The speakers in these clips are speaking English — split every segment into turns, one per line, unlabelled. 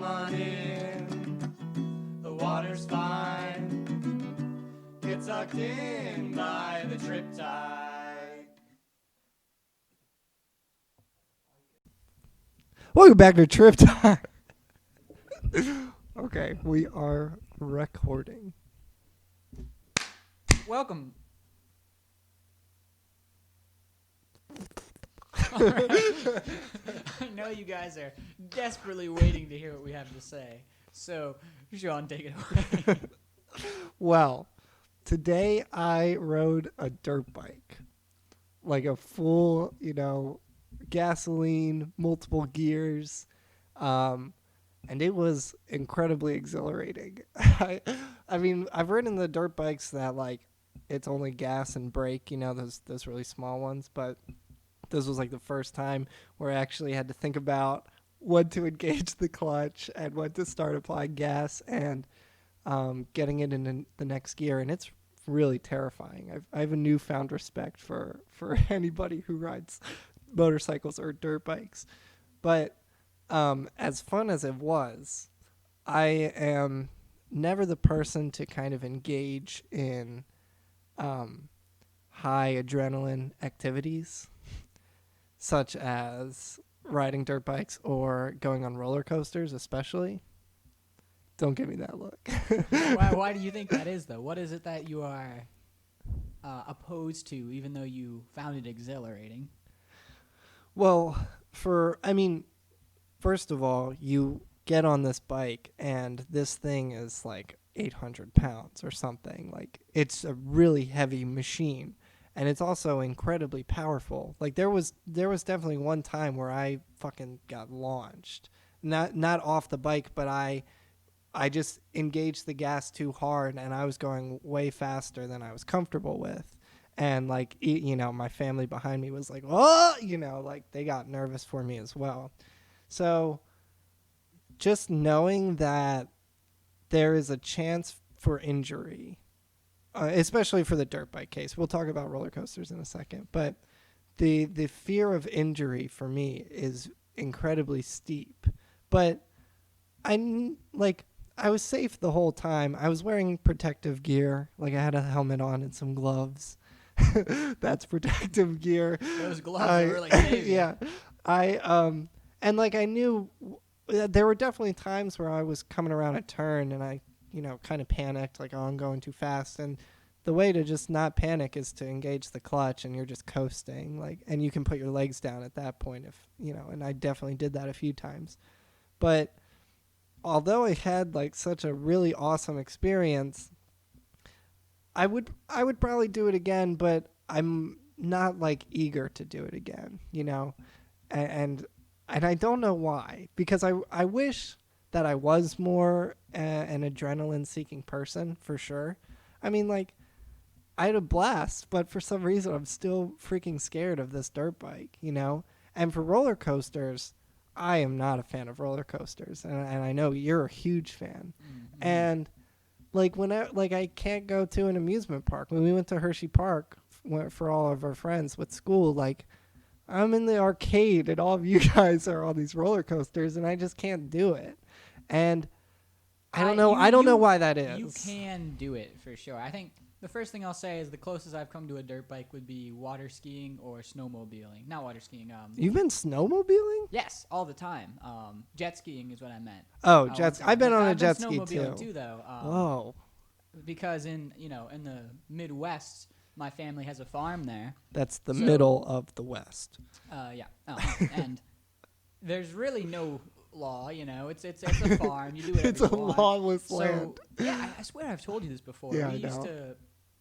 on in. The water's fine. Get sucked in by the Triptide.
Welcome back to Triptide. Okay, we are recording.
Welcome. I know you guys are desperately waiting to hear what we have to say. So, Sean, take it away.
Well, today I rode a dirt bike. Like a full, gasoline, multiple gears. And it was incredibly exhilarating. I mean, I've ridden the dirt bikes that, like, it's only gas and brake, those really small ones, but this was like the first time where I actually had to think about when to engage the clutch and when to start applying gas and getting it in the next gear. And it's really terrifying. I have a newfound respect for anybody who rides motorcycles or dirt bikes. But as fun as it was, I am never the person to kind of engage in high adrenaline activities, such as riding dirt bikes or going on roller coasters, especially. Don't give me that look.
Why do you think that is, though? What is it that you are opposed to, even though you found it exhilarating?
Well, first of all, you get on this bike and this thing is like 800 pounds or something. Like, it's a really heavy machine. And it's also incredibly powerful. Like, there was definitely one time where I fucking got launched. Not off the bike, but I just engaged the gas too hard, and I was going way faster than I was comfortable with. And, like, my family behind me was like, oh, like, they got nervous for me as well. So just knowing that there is a chance for injury, especially for the dirt bike case. We'll talk about roller coasters in a second. But the fear of injury for me is incredibly steep. But I was safe the whole time. I was wearing protective gear. Like, I had a helmet on and some gloves. That's protective gear.
Those gloves are really heavy.
Yeah. And like, I knew there were definitely times where I was coming around a turn and I kind of panicked, like, oh, I'm going too fast. And the way to just not panic is to engage the clutch, and you're just coasting, like, and you can put your legs down at that point if, and I definitely did that a few times. But although I had like such a really awesome experience, I would probably do it again, but I'm not like eager to do it again, and I don't know why, because I wish that I was more an adrenaline-seeking person, for sure. I mean, like, I had a blast, but for some reason I'm still freaking scared of this dirt bike, And for roller coasters, I am not a fan of roller coasters, and I know you're a huge fan. Mm-hmm. And like, I can't go to an amusement park. When we went to Hershey Park for all of our friends with school, like, I'm in the arcade and all of you guys are on these roller coasters, and I just can't do it. And I don't know. I don't know why that is.
You can do it for sure. I think the first thing I'll say is the closest I've come to a dirt bike would be water skiing or snowmobiling. Not water skiing.
You've been snowmobiling?
Yes, all the time. Jet skiing is what I meant.
Oh, jet. I've been on a jet ski
too, though.
Whoa.
Because in the Midwest, my family has a farm there.
That's the middle of the West.
Yeah. And there's really no law, it's a farm. You do whatever
it's a lawless land.
Yeah, I swear I've told you this before.
Yeah,
we used to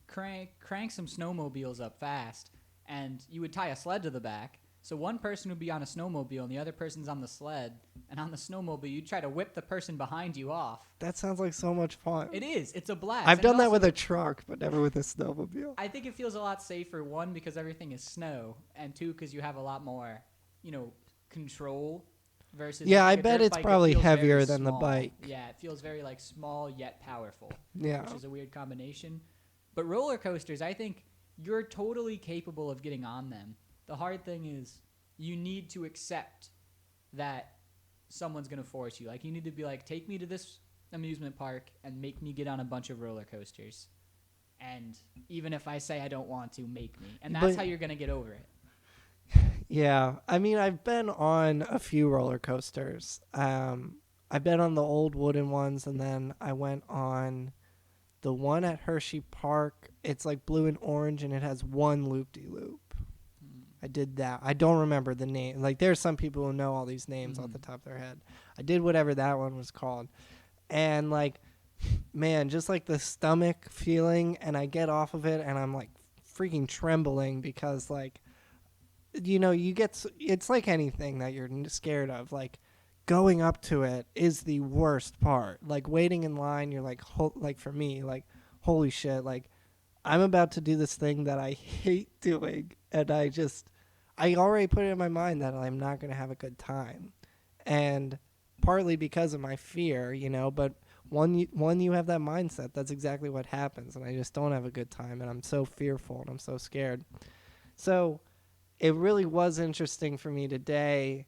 crank some snowmobiles up fast, and you would tie a sled to the back. So one person would be on a snowmobile, and the other person's on the sled. And on the snowmobile, you'd try to whip the person behind you off.
That sounds like so much fun.
It is. It's a blast.
I've done that with a truck, but never with a snowmobile.
I think it feels a lot safer, one, because everything is snow, and two, because you have a lot more, control. Versus,
yeah,
like,
I bet it's probably heavier than the bike.
Yeah, it feels very, like, small yet powerful.
Yeah.
Which is a weird combination. But roller coasters, I think you're totally capable of getting on them. The hard thing is you need to accept that someone's gonna force you. Like you need to be like, take me to this amusement park and make me get on a bunch of roller coasters. And even if I say I don't want to, make me. And that's
But-
how you're gonna get over it.
Yeah, I mean, I've been on a few roller coasters. I've been on the old wooden ones, and then I went on the one at Hershey Park. It's like blue and orange, and it has one loop-de-loop. I did that. I don't remember the name. Like, there's some people who know all these names off the top of their head. I did whatever that one was called. And, like, man, just like the stomach feeling, and I get off of it, and I'm, like, freaking trembling because, like, you know, it's like anything that you're scared of. Like, going up to it is the worst part. Like, waiting in line, you're like, like for me, like, holy shit, like, I'm about to do this thing that I hate doing, and I already put it in my mind that I'm not going to have a good time. And partly because of my fear, you know, but when you have that mindset, that's exactly what happens, and I just don't have a good time, and I'm so fearful, and I'm so scared. So it really was interesting for me today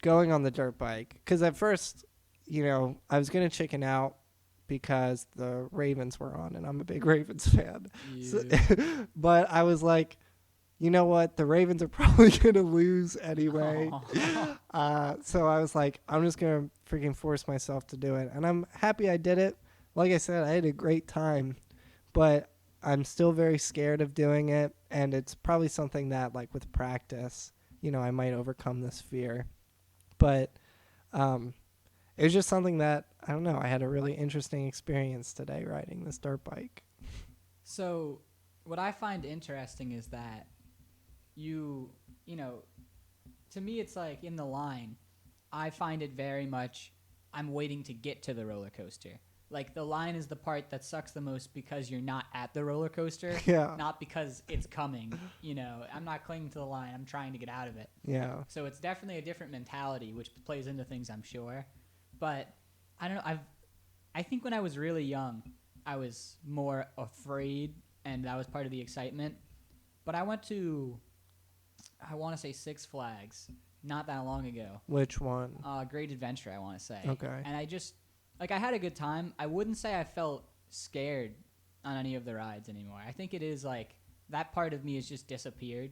going on the dirt bike, because at first, you know, I was going to chicken out because the Ravens were on, and I'm a big Ravens fan. So, but I was like, you know what? The Ravens are probably going to lose anyway. So I was like, I'm just going to freaking force myself to do it. And I'm happy I did it. Like I said, I had a great time, but I'm still very scared of doing it. And it's probably something that, like, with practice, you know, I might overcome this fear. But it was just something that, I don't know, I had a really interesting experience today riding this dirt bike.
So what I find interesting is that you know, to me it's like in the line, I find it very much I'm waiting to get to the roller coaster. Like the line is the part that sucks the most because you're not at the roller coaster,
Yeah.
not because it's coming. You know, I'm not clinging to the line. I'm trying to get out of it.
Yeah.
So it's definitely a different mentality, which plays into things, I'm sure. But I don't know. I think when I was really young, I was more afraid, and that was part of the excitement. But I went to, I want to say Six Flags, not that long ago.
Which one?
Great Adventure, I want to say.
Okay.
And I just, like, I had a good time. I wouldn't say I felt scared on any of the rides anymore. I think it is like that part of me has just disappeared.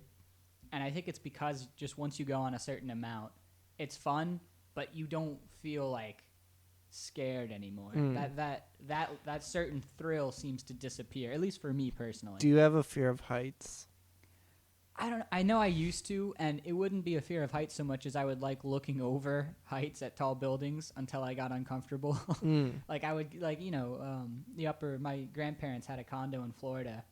And I think it's because just once you go on a certain amount, it's fun, but you don't feel like scared anymore. That certain thrill seems to disappear, at least for me personally.
Do you have a fear of heights?
I know I used to, and it wouldn't be a fear of heights so much as I would like looking over heights at tall buildings until I got uncomfortable. Like I would, like, you know, my grandparents had a condo in Florida,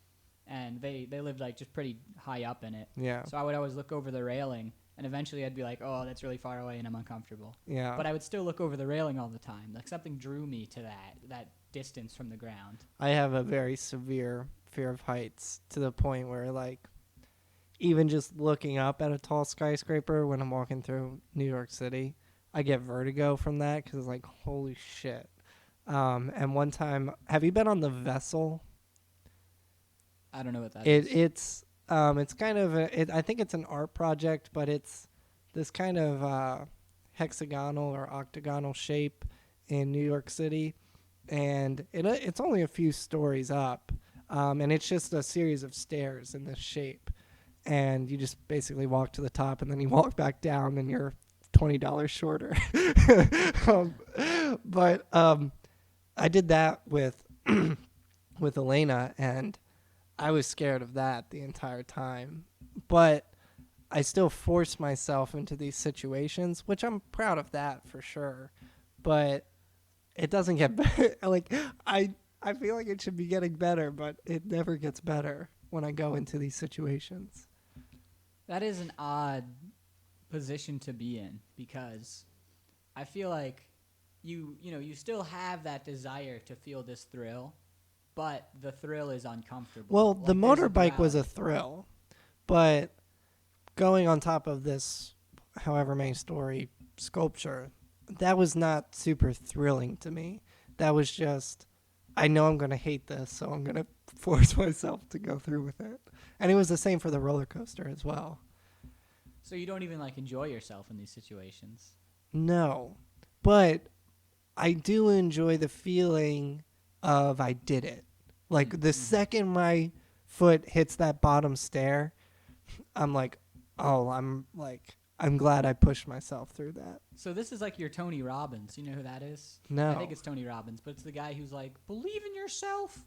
and they lived like just pretty high up in it.
Yeah.
So I would always look over the railing, and eventually I'd be like, oh, that's really far away and I'm uncomfortable.
Yeah.
But I would still look over the railing all the time. Like something drew me to that distance from the ground.
I have a very severe fear of heights to the point where, like, even just looking up at a tall skyscraper when I'm walking through New York City, I get vertigo from that because it's like, holy shit. And one time, have you been on the Vessel?
I don't know what that is.
It's kind of I think it's an art project, but it's this kind of hexagonal or octagonal shape in New York City, and it's only a few stories up, and it's just a series of stairs in this shape, and you just basically walk to the top and then you walk back down and you're $20 shorter. But I did that with with Elena, and I was scared of that the entire time. But I still force myself into these situations, which I'm proud of that for sure. But it doesn't get better. Like, I feel like it should be getting better, but it never gets better when I go into these situations.
That is an odd position to be in, because I feel like you still have that desire to feel this thrill, but the thrill is uncomfortable.
Well,
Like,
the
there's a
motorbike was a
duality.
thrill, but going on top of this however many story sculpture, that was not super thrilling to me. That was just, I know I'm going to hate this, so I'm going to force myself to go through with it. And it was the same for the roller coaster as well.
So you don't even like enjoy yourself in these situations.
No, but I do enjoy the feeling of I did it. Like the second my foot hits that bottom stair, I'm like, oh, I'm glad I pushed myself through that.
So this is like your Tony Robbins. You know who that is?
No.
I think it's Tony Robbins, but it's the guy who's like, believe in yourself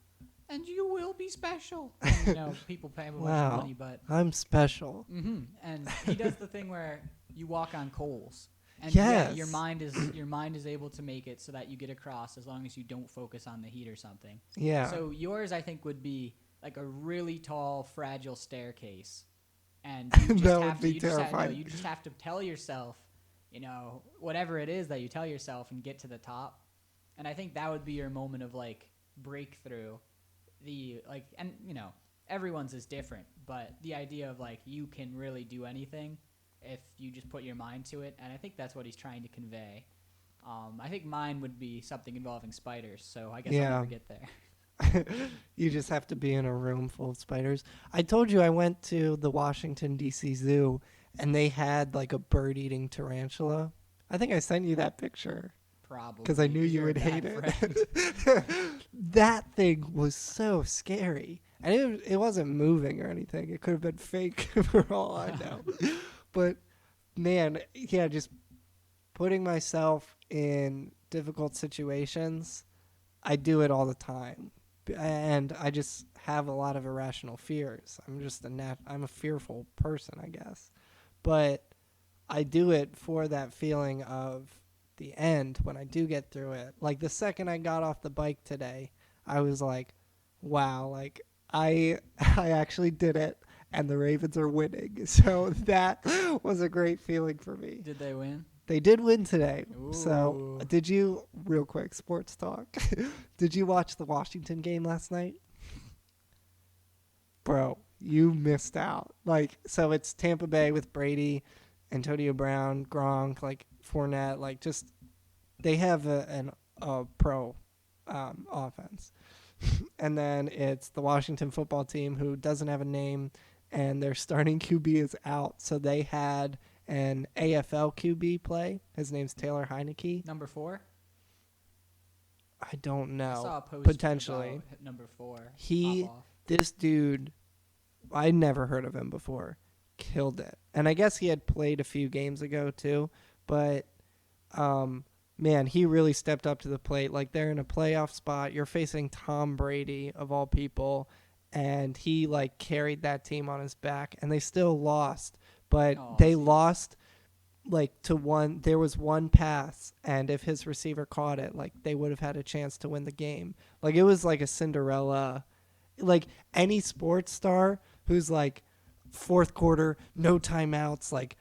and you will be special. And, you know, people pay him a bunch of
Wow,
money, but
I'm special.
and he does the thing where you walk on coals. And
Yes.
your mind is able to make it so that you get across as long as you don't focus on the heat or something.
Yeah.
So yours, I think, would be like a really tall, fragile staircase, and you just
That
have
would be
to, you just
terrifying.
you just have to tell yourself, you know, whatever it is that you tell yourself, and get to the top. And I think that would be your moment of like breakthrough. And you know, everyone's is different, but the idea of like you can really do anything if you just put your mind to it, and I think that's what he's trying to convey. I think mine would be something involving spiders, so I guess I'll never get there.
You just have to be in a room full of spiders. I told you I went to the Washington, D.C. Zoo, and they had like a bird-eating tarantula. I think I sent you that picture.
Probably.
Because I knew you
You're
would
a
hate
bad
it.
friend.
That thing was so scary. And it wasn't moving or anything. It could have been fake for all I know. But, man, yeah, just putting myself in difficult situations, I do it all the time. And I just have a lot of irrational fears. I'm a fearful person, I guess. But I do it for that feeling of the end when I do get through it. Like the second I got off the bike today, I was like, wow, like I actually did it and the Ravens are winning. So that was a great feeling for me.
Did they win?
They did win today.
Ooh.
So did you, real quick, sports talk, did you watch the Washington game last night? Bro, you missed out. Like, so it's Tampa Bay with Brady, Antonio Brown, Gronk, like Fournette, like just they have a pro offense. And then it's the Washington football team who doesn't have a name, and their starting QB is out. So they had an AFL QB play. His name's Taylor Heineke.
Number 4?
I don't know.
I saw a post
Potentially.
about number 4.
This dude, I never heard of him before. Killed it. And I guess he had played a few games ago too, but man, he really stepped up to the plate. Like they're in a playoff spot. You're facing Tom Brady of all people, and he like carried that team on his back, and they still lost. But they lost like to one. There was one pass, and if his receiver caught it, like they would have had a chance to win the game. Like it was like a Cinderella. Like any sports star who's like fourth quarter, no timeouts. Like,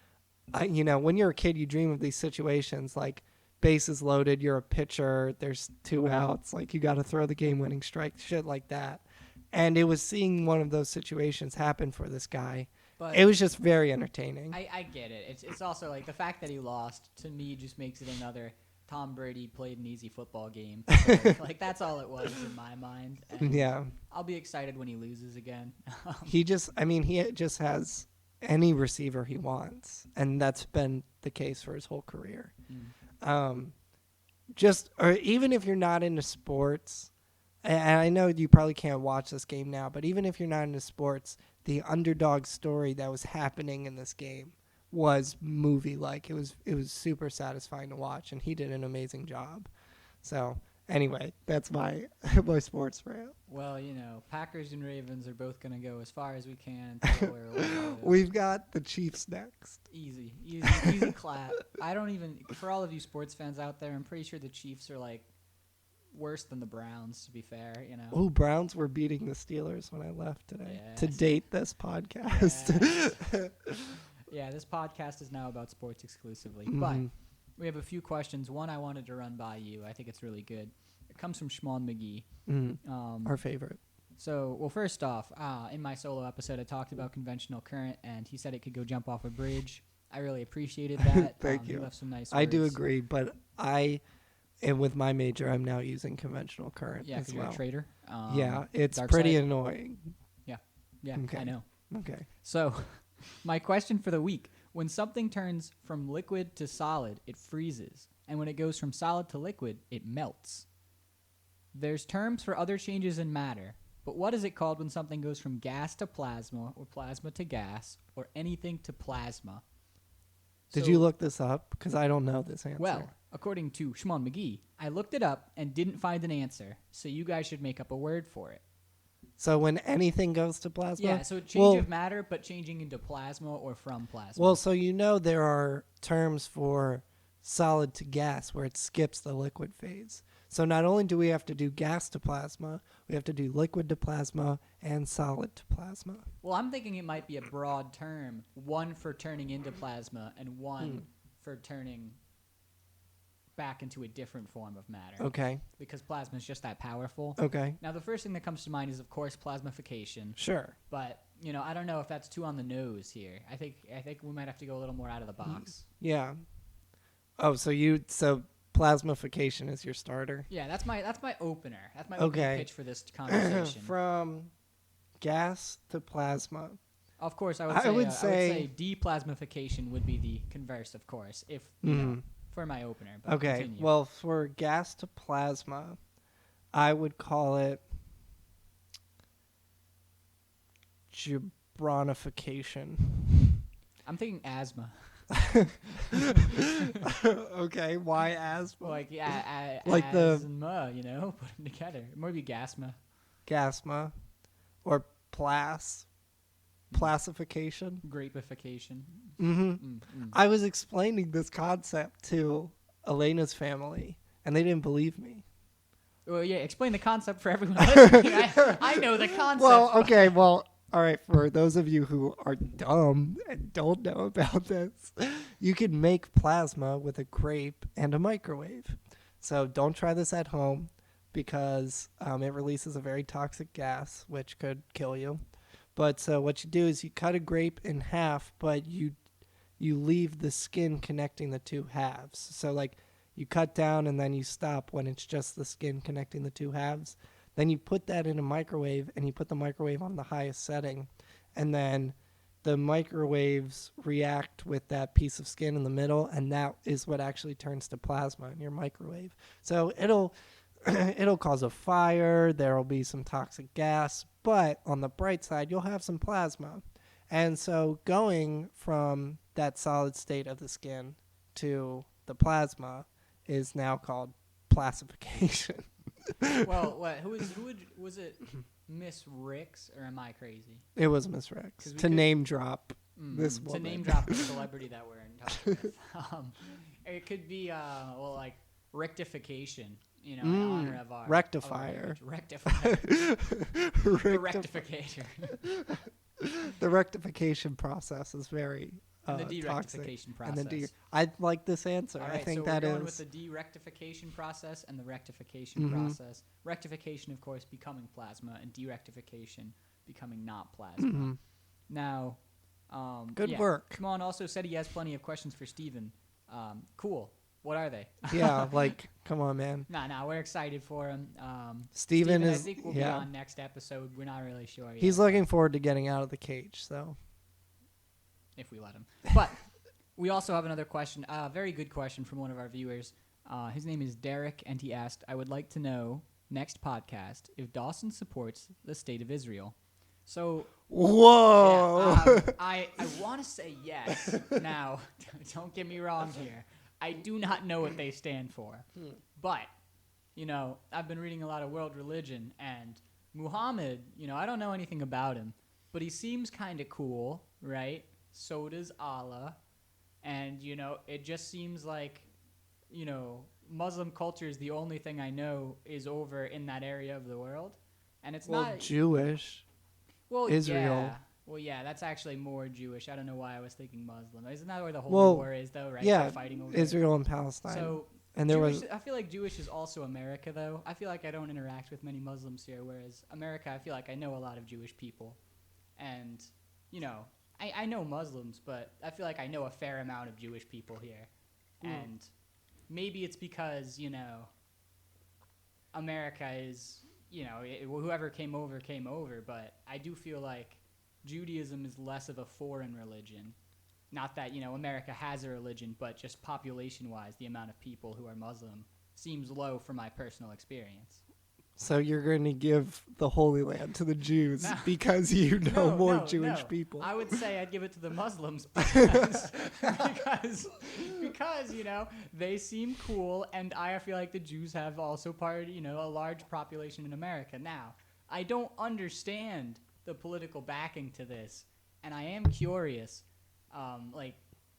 when you're a kid, you dream of these situations. Like bases loaded, you're a pitcher. There's 2 outs. Like you got to throw the game-winning strike, shit like that. And it was seeing one of those situations happen for this guy. But it was just very entertaining.
I get it. It's also like the fact that he lost to me just makes it another Tom Brady played an easy football game. Like that's all it was in my mind. And
yeah.
I'll be excited when he loses again.
He just has any receiver he wants, and that's been the case for his whole career. Or even if you're not into sports, and I know you probably can't watch this game now, but even if you're not into sports, the underdog story that was happening in this game was movie-like. It was super satisfying to watch, and he did an amazing job. So anyway, that's my sports rant.
Well, Packers and Ravens are both going to go as far as we can until we're
We've got the Chiefs next.
Easy clap. For all of you sports fans out there, I'm pretty sure the Chiefs are like worse than the Browns, to be fair,
Oh, Browns were beating the Steelers when I left today. Yes. To date this podcast.
Yes. Yeah, this podcast is now about sports exclusively. Mm-hmm. But we have a few questions. One I wanted to run by you. I think it's really good. It comes from Schmon McGee.
Our favorite.
So, well, first off, in my solo episode, I talked about conventional current, and he said it could go jump off a bridge. I really appreciated that.
Thank you.
He left some nice words.
I do agree, but and with my major, I'm now using conventional current as well.
You're a trader.
Yeah, it's pretty annoying.
Yeah,
okay.
I know.
Okay.
So, My question for the week. When something turns from liquid to solid, it freezes. And when it goes from solid to liquid, it melts. There's terms for other changes in matter, but what is it called when something goes from gas to plasma, or plasma to gas, or anything to plasma?
Did
So-
you look this up? Because I don't know this answer.
Well, according to Shimon McGee, I looked it up and didn't find an answer, so you guys should make up a word for it.
So when anything goes to plasma?
Yeah, so change
Well-
of matter, but changing into plasma or from plasma.
Well, so there are terms for solid to gas where it skips the liquid phase. So not only do we have to do gas to plasma, we have to do liquid to plasma and solid to plasma.
Well, I'm thinking it might be a broad term, one for turning into plasma and one for turning back into a different form of matter.
Okay.
Because plasma is just that powerful.
Okay.
Now, the first thing that comes to mind is, of course, plasmification.
Sure.
But, I don't know if that's too on the nose here. I think we might have to go a little more out of the box.
Yeah. Oh, so plasmification is your starter?
Yeah, that's my opener. That's my
Okay.
opening pitch for this conversation.
From gas to plasma.
Of course, I
I
would
would
say deplasmification would be the converse, of course, if for my opener. But
Okay.
continue.
Well, for gas to plasma, I would call it gibronification.
I'm thinking asthma.
Okay, why asthma?
Like
Like the-
asthma, put them together. It might be gasma.
Gasma or placification.
Grapification.
Mm-hmm. I was explaining this concept to Elena's family, and they didn't believe me.
Well, yeah, explain the concept for everyone listening. I know the concept.
Well, okay, well, all right, for those of you who are dumb and don't know about this, you can make plasma with a grape and a microwave. So don't try this at home because it releases a very toxic gas, which could kill you. But so what you do is you cut a grape in half, but you leave the skin connecting the two halves. So like you cut down and then you stop when it's just the skin connecting the two halves. Then you put that in a microwave and you put the microwave on the highest setting. And then the microwaves react with that piece of skin in the middle, and that is what actually turns to plasma in your microwave. So it'll cause a fire, there'll be some toxic gas, but on the bright side, you'll have some plasma. And so going from that solid state of the skin to the plasma is now called placification.
Well, was it Miss Ricks, or am I crazy?
It was Miss Rex. To name drop this
To
woman.
name drop the celebrity that we're in touch with. It could be, like rectification, in honor of our
rectifier.
Rectifier. The rectificator.
The rectification process is very
And the
toxic.
de-rectification
And the
process.
I like this answer.
All
I
right,
think
so
that
we're going
is
with the de-rectification process and the rectification process. Rectification, of course, becoming plasma, and de-rectification becoming not plasma. Now,
Good work.
Shimon also said he has plenty of questions for Steven. Cool. What are they?
yeah, like come on, man.
Nah, we're excited for him.
Steven
I
is
think will be on next episode. We're not really sure yet.
He's looking forward to getting out of the cage, so
If we let him. But we also have another question, a very good question from one of our viewers. His name is Derek, and he asked, I would like to know, next podcast, if Dawson supports the state of Israel. So,
whoa.
I want to say yes. Now, don't get me wrong here. I do not know what they stand for. But, I've been reading a lot of world religion, and Muhammad, I don't know anything about him, but he seems kind of cool, right? So does Allah. And, it just seems like, Muslim culture is the only thing I know is over in that area of the world. And it's not
Jewish.
Well,
Israel.
Yeah. Well, yeah, that's actually more Jewish. I don't know why I was thinking Muslim. Isn't that where the Holy
Well,
War is, though, right?
Yeah,
They're fighting over
Israel and Palestine.
So,
and there
Jewish,
was
I feel like Jewish is also America, though. I feel like I don't interact with many Muslims here, whereas America, I feel like I know a lot of Jewish people. And, I know Muslims, but I feel like I know a fair amount of Jewish people here. And maybe it's because, America is, whoever came over, but I do feel like Judaism is less of a foreign religion. Not that, America has a religion, but just population-wise, the amount of people who are Muslim seems low from my personal experience.
So you're going to give the Holy Land to the Jews
No.
because you know more
No,
Jewish
no.
people.
I would say I'd give it to the Muslims because they seem cool, and I feel like the Jews have also a large population in America. Now, I don't understand the political backing to this, and I am curious,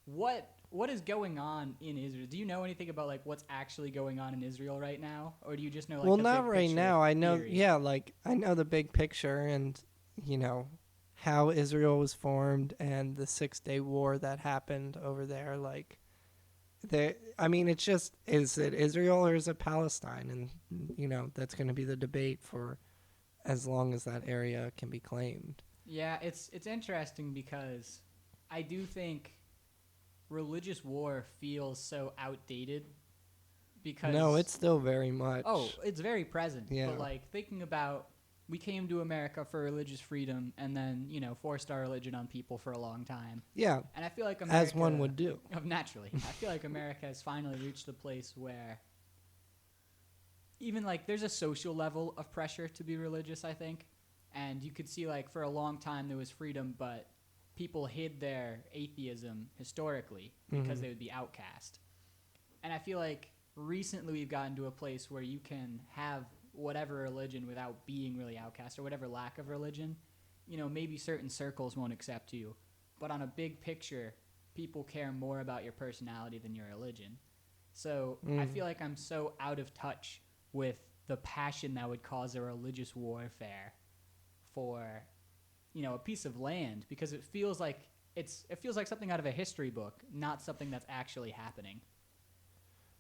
what is going on in Israel? Do you know anything about what's actually going on in Israel right now, or do you just know
well,
the
not
big
right
picture
now. I know,
theory?
I know the big picture and how Israel was formed and the 6-Day War that happened over there. It's just, is it Israel or is it Palestine? And that's going to be the debate for as long as that area can be claimed.
Yeah, it's interesting because I do think religious war feels so outdated because
No, it's still very much.
Oh, it's very present.
Yeah.
But thinking about, we came to America for religious freedom and then, forced our religion on people for a long time.
Yeah,
And I feel like America,
as one would do.
Naturally. I feel like America has finally reached the place where even there's a social level of pressure to be religious, I think. And you could see for a long time there was freedom, but people hid their atheism historically because they would be outcast. And I feel like recently we've gotten to a place where you can have whatever religion without being really outcast, or whatever lack of religion. Maybe certain circles won't accept you, but on a big picture, people care more about your personality than your religion. So I feel like I'm so out of touch with the passion that would cause a religious warfare for a piece of land, because it feels like something out of a history book, not something that's actually happening.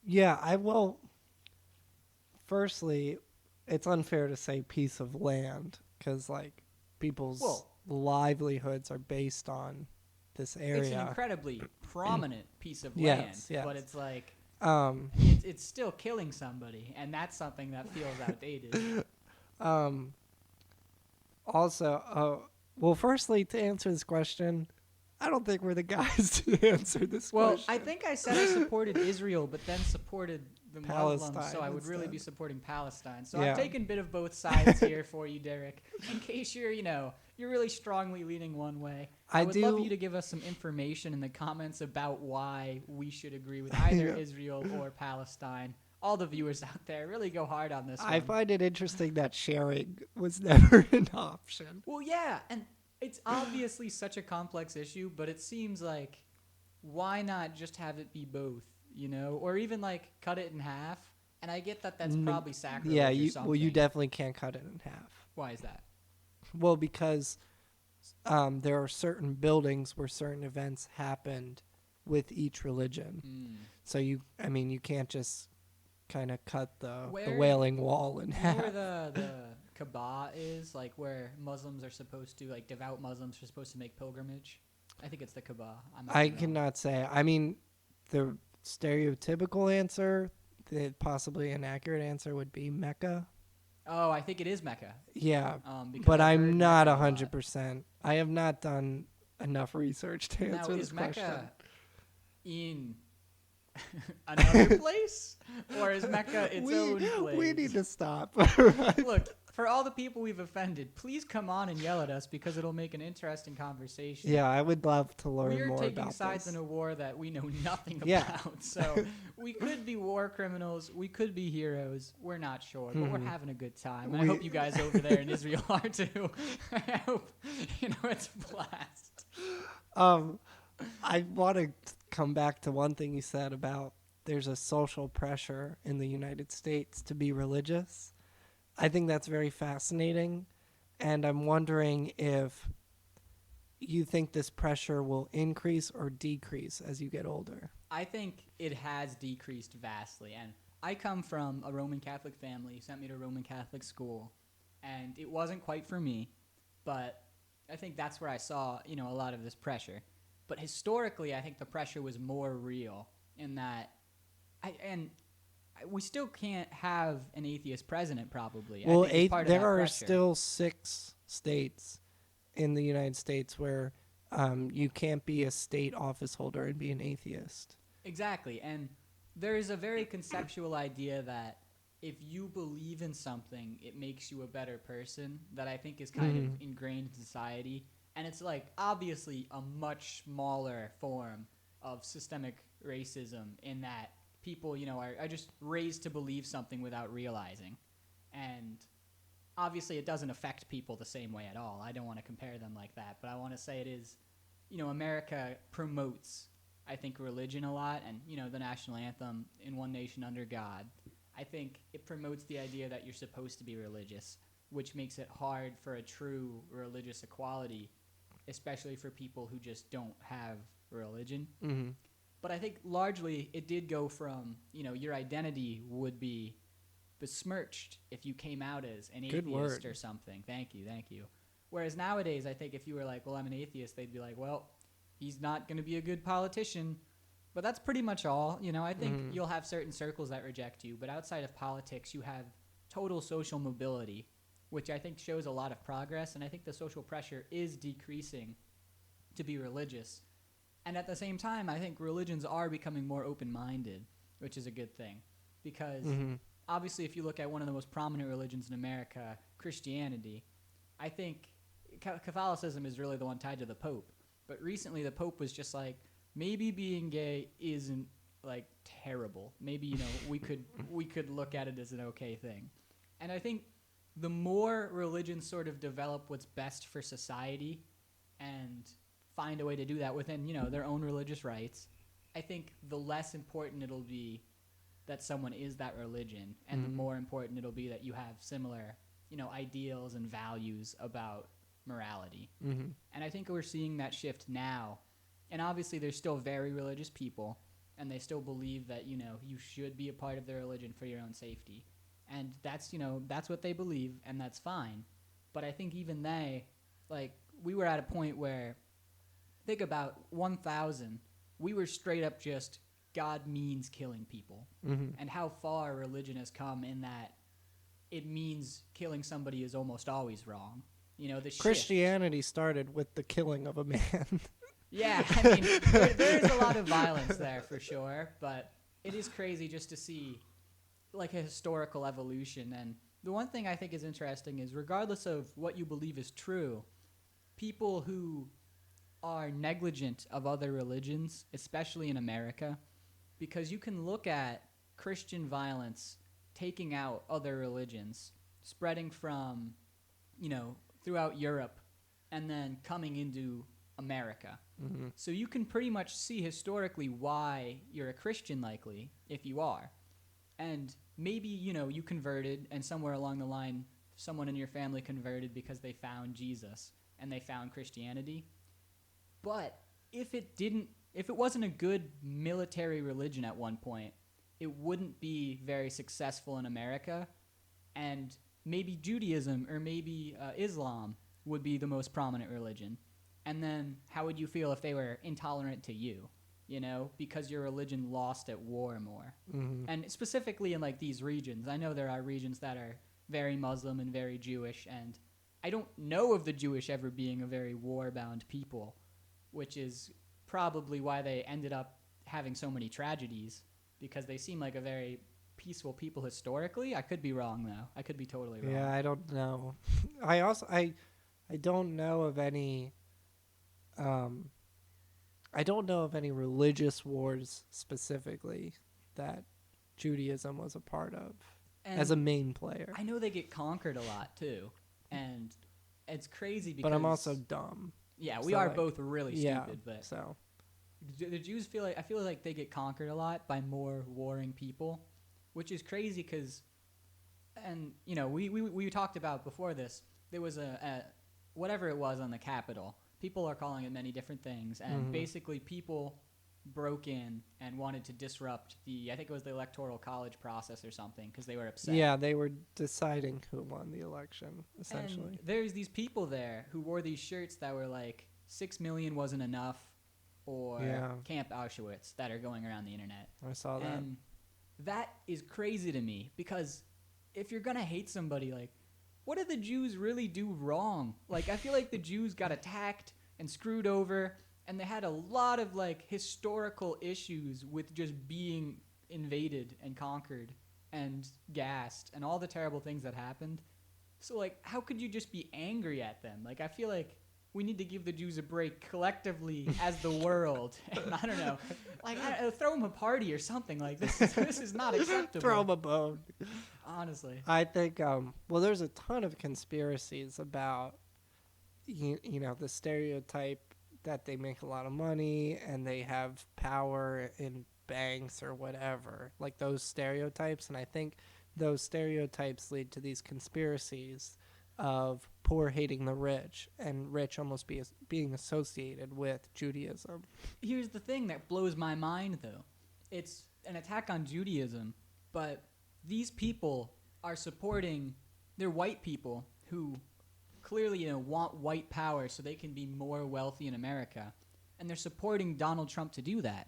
Yeah, I will. Firstly, it's unfair to say piece of land because people's livelihoods are based on this area.
It's an incredibly prominent piece of
Yes,
land,
yes.
but it's it's still killing somebody, and that's something that feels outdated.
Well, firstly, to answer this question, I don't think we're the guys to answer this question.
I think I said I supported Israel, but then supported the Muslims,
Palestine
so I would really
instead.
be supporting Palestine. So
Yeah.
I've taken a bit of both sides here for you, Derek, in case you're really strongly leaning one way. I would love you to give us some information in the comments about why we should agree with either
Yeah.
Israel or Palestine. All the viewers out there, really go hard on this
I
one.
find it interesting that sharing was never an option.
Well, yeah, and it's obviously such a complex issue, but it seems like, why not just have it be both, or even cut it in half? And I get that that's probably sacrilege
Yeah,
or something.
you definitely can't cut it in half.
Why is that?
Well, because there are certain buildings where certain events happened with each religion. So you can't just kind of cut the Wailing Wall in half.
Where the Kaaba is, where Muslims are supposed to, devout Muslims are supposed to make pilgrimage? I think it's the Kaaba.
I cannot say. The stereotypical answer, possibly an accurate answer, would be Mecca.
Oh, I think it is Mecca.
Yeah,
Because
but
I've
I'm
heard
not
Mecca a lot.
100%. I have not done enough research to
Now,
answer this
is
question.
Mecca in another place, or is Mecca its own place?
We need to stop.
Look, for all the people we've offended, please come on and yell at us, because it'll make an interesting conversation.
Yeah, I would love to learn
We're
more
taking
about
sides
this.
in a war that we know nothing
Yeah.
about. So we could be war criminals. We could be heroes. We're not sure, but we're having a good time. And I hope you guys over there in Israel are too. I hope it's a blast.
I want to come back to one thing you said about there's a social pressure in the United States to be religious. I think that's very fascinating, and I'm wondering if you think this pressure will increase or decrease as you get older.
I think it has decreased vastly, and I come from a Roman Catholic family, sent me to Roman Catholic school, and it wasn't quite for me, but I think that's where I saw, a lot of this pressure. But historically, I think the pressure was more real in that, we still can't have an atheist president, probably.
Well,
I think it's part of
there
that
are
pressure.
still 6 states in the United States where you can't be a state office holder and be an atheist.
Exactly. And there is a very conceptual idea that if you believe in something, it makes you a better person, that I think is kind of ingrained in society. And it's like obviously a much smaller form of systemic racism in that people, are just raised to believe something without realizing. And obviously it doesn't affect people the same way at all. I don't want to compare them like that, but I want to say it is, America promotes, I think, religion a lot, and, the national anthem, In One Nation Under God. I think it promotes the idea that you're supposed to be religious, which makes it hard for a true religious equality, especially for people who just don't have religion.
Mm-hmm.
But I think largely it did go from, your identity would be besmirched if you came out as an atheist or something. Thank you. Whereas nowadays, I think if you were like, well, I'm an atheist, they'd be like, well, he's not going to be a good politician. But that's pretty much all. I think you'll have certain circles that reject you, but outside of politics, you have total social mobility, which I think shows a lot of progress, and I think the social pressure is decreasing to be religious. And at the same time, I think religions are becoming more open-minded, which is a good thing, because obviously if you look at one of the most prominent religions in America, Christianity, I think Catholicism is really the one tied to the Pope. But recently the Pope was just like, maybe being gay isn't like terrible. Maybe, we could look at it as an okay thing. And I think the more religions sort of develop what's best for society and find a way to do that within, their own religious rights, I think the less important it'll be that someone is that religion, and the more important it'll be that you have similar, ideals and values about morality. And I think we're seeing that shift now. And obviously there's still very religious people, and they still believe that, you should be a part of their religion for your own safety. And that's, that's what they believe, and that's fine. But I think even we were at a point where, think about 1,000, we were straight up just, God means killing people. And how far religion has come in that it means killing somebody is almost always wrong. The
Christianity started with the killing of a man.
Yeah, I mean, there is a lot of violence there for sure, but it is crazy just to see like a historical evolution. And the one thing I think is interesting is regardless of what you believe is true, people who are negligent of other religions, especially in America, because you can look at Christian violence taking out other religions, spreading from, throughout Europe, and then coming into America. So you can pretty much see historically why you're a Christian, likely, if you are. And maybe, you converted, and somewhere along the line, someone in your family converted because they found Jesus and they found Christianity. But if it wasn't a good military religion at one point, it wouldn't be very successful in America. And maybe Judaism or maybe Islam would be the most prominent religion. And then how would you feel if they were intolerant to you, because your religion lost at war more? And specifically in like these regions, I know there are regions that are very Muslim and very Jewish, and I don't know of the Jewish ever being a very war-bound people, which is probably why they ended up having so many tragedies, because they seem like a very peaceful people historically. I could be wrong, though. I could be totally wrong.
Yeah, I don't know. I don't know of any... I don't know of any religious wars specifically that Judaism was a part of as a main player.
I know they get conquered a lot too, and it's crazy because.
But I'm also dumb.
Yeah, we are both really stupid, but
so
the Jews I feel like they get conquered a lot by more warring people, which is crazy because, and we talked about before this. There was a whatever it was on the Capitol. People are calling it many different things, and basically people broke in and wanted to disrupt I think it was the Electoral College process or something, because they were upset.
Yeah, they were deciding who won the election, essentially.
And there's these people there who wore these shirts that were like, 6 million wasn't enough, or Camp Auschwitz, that are going around the internet.
I saw that.
And that is crazy to me, because if you're going to hate somebody, like, what did the Jews really do wrong? Like, I feel like the Jews got attacked and screwed over, and they had a lot of, like, historical issues with just being invaded and conquered and gassed and all the terrible things that happened. So, like, how could you just be angry at them? Like, I feel like we need to give the Jews a break collectively as the world. And I don't know. Like, throw them a party or something. Like, this is not acceptable.
Throw them a bone.
Honestly.
I think, well, there's a ton of conspiracies about, you know, the stereotype that they make a lot of money and they have power in banks or whatever. Like, those stereotypes. And I think those stereotypes lead to these conspiracies of poor hating the rich and rich almost being associated with Judaism.
Here's the thing that blows my mind, though. It's an attack on Judaism, but these people are supporting, they're white people who clearly, you know, want white power so they can be more wealthy in America, and they're supporting Donald Trump to do that.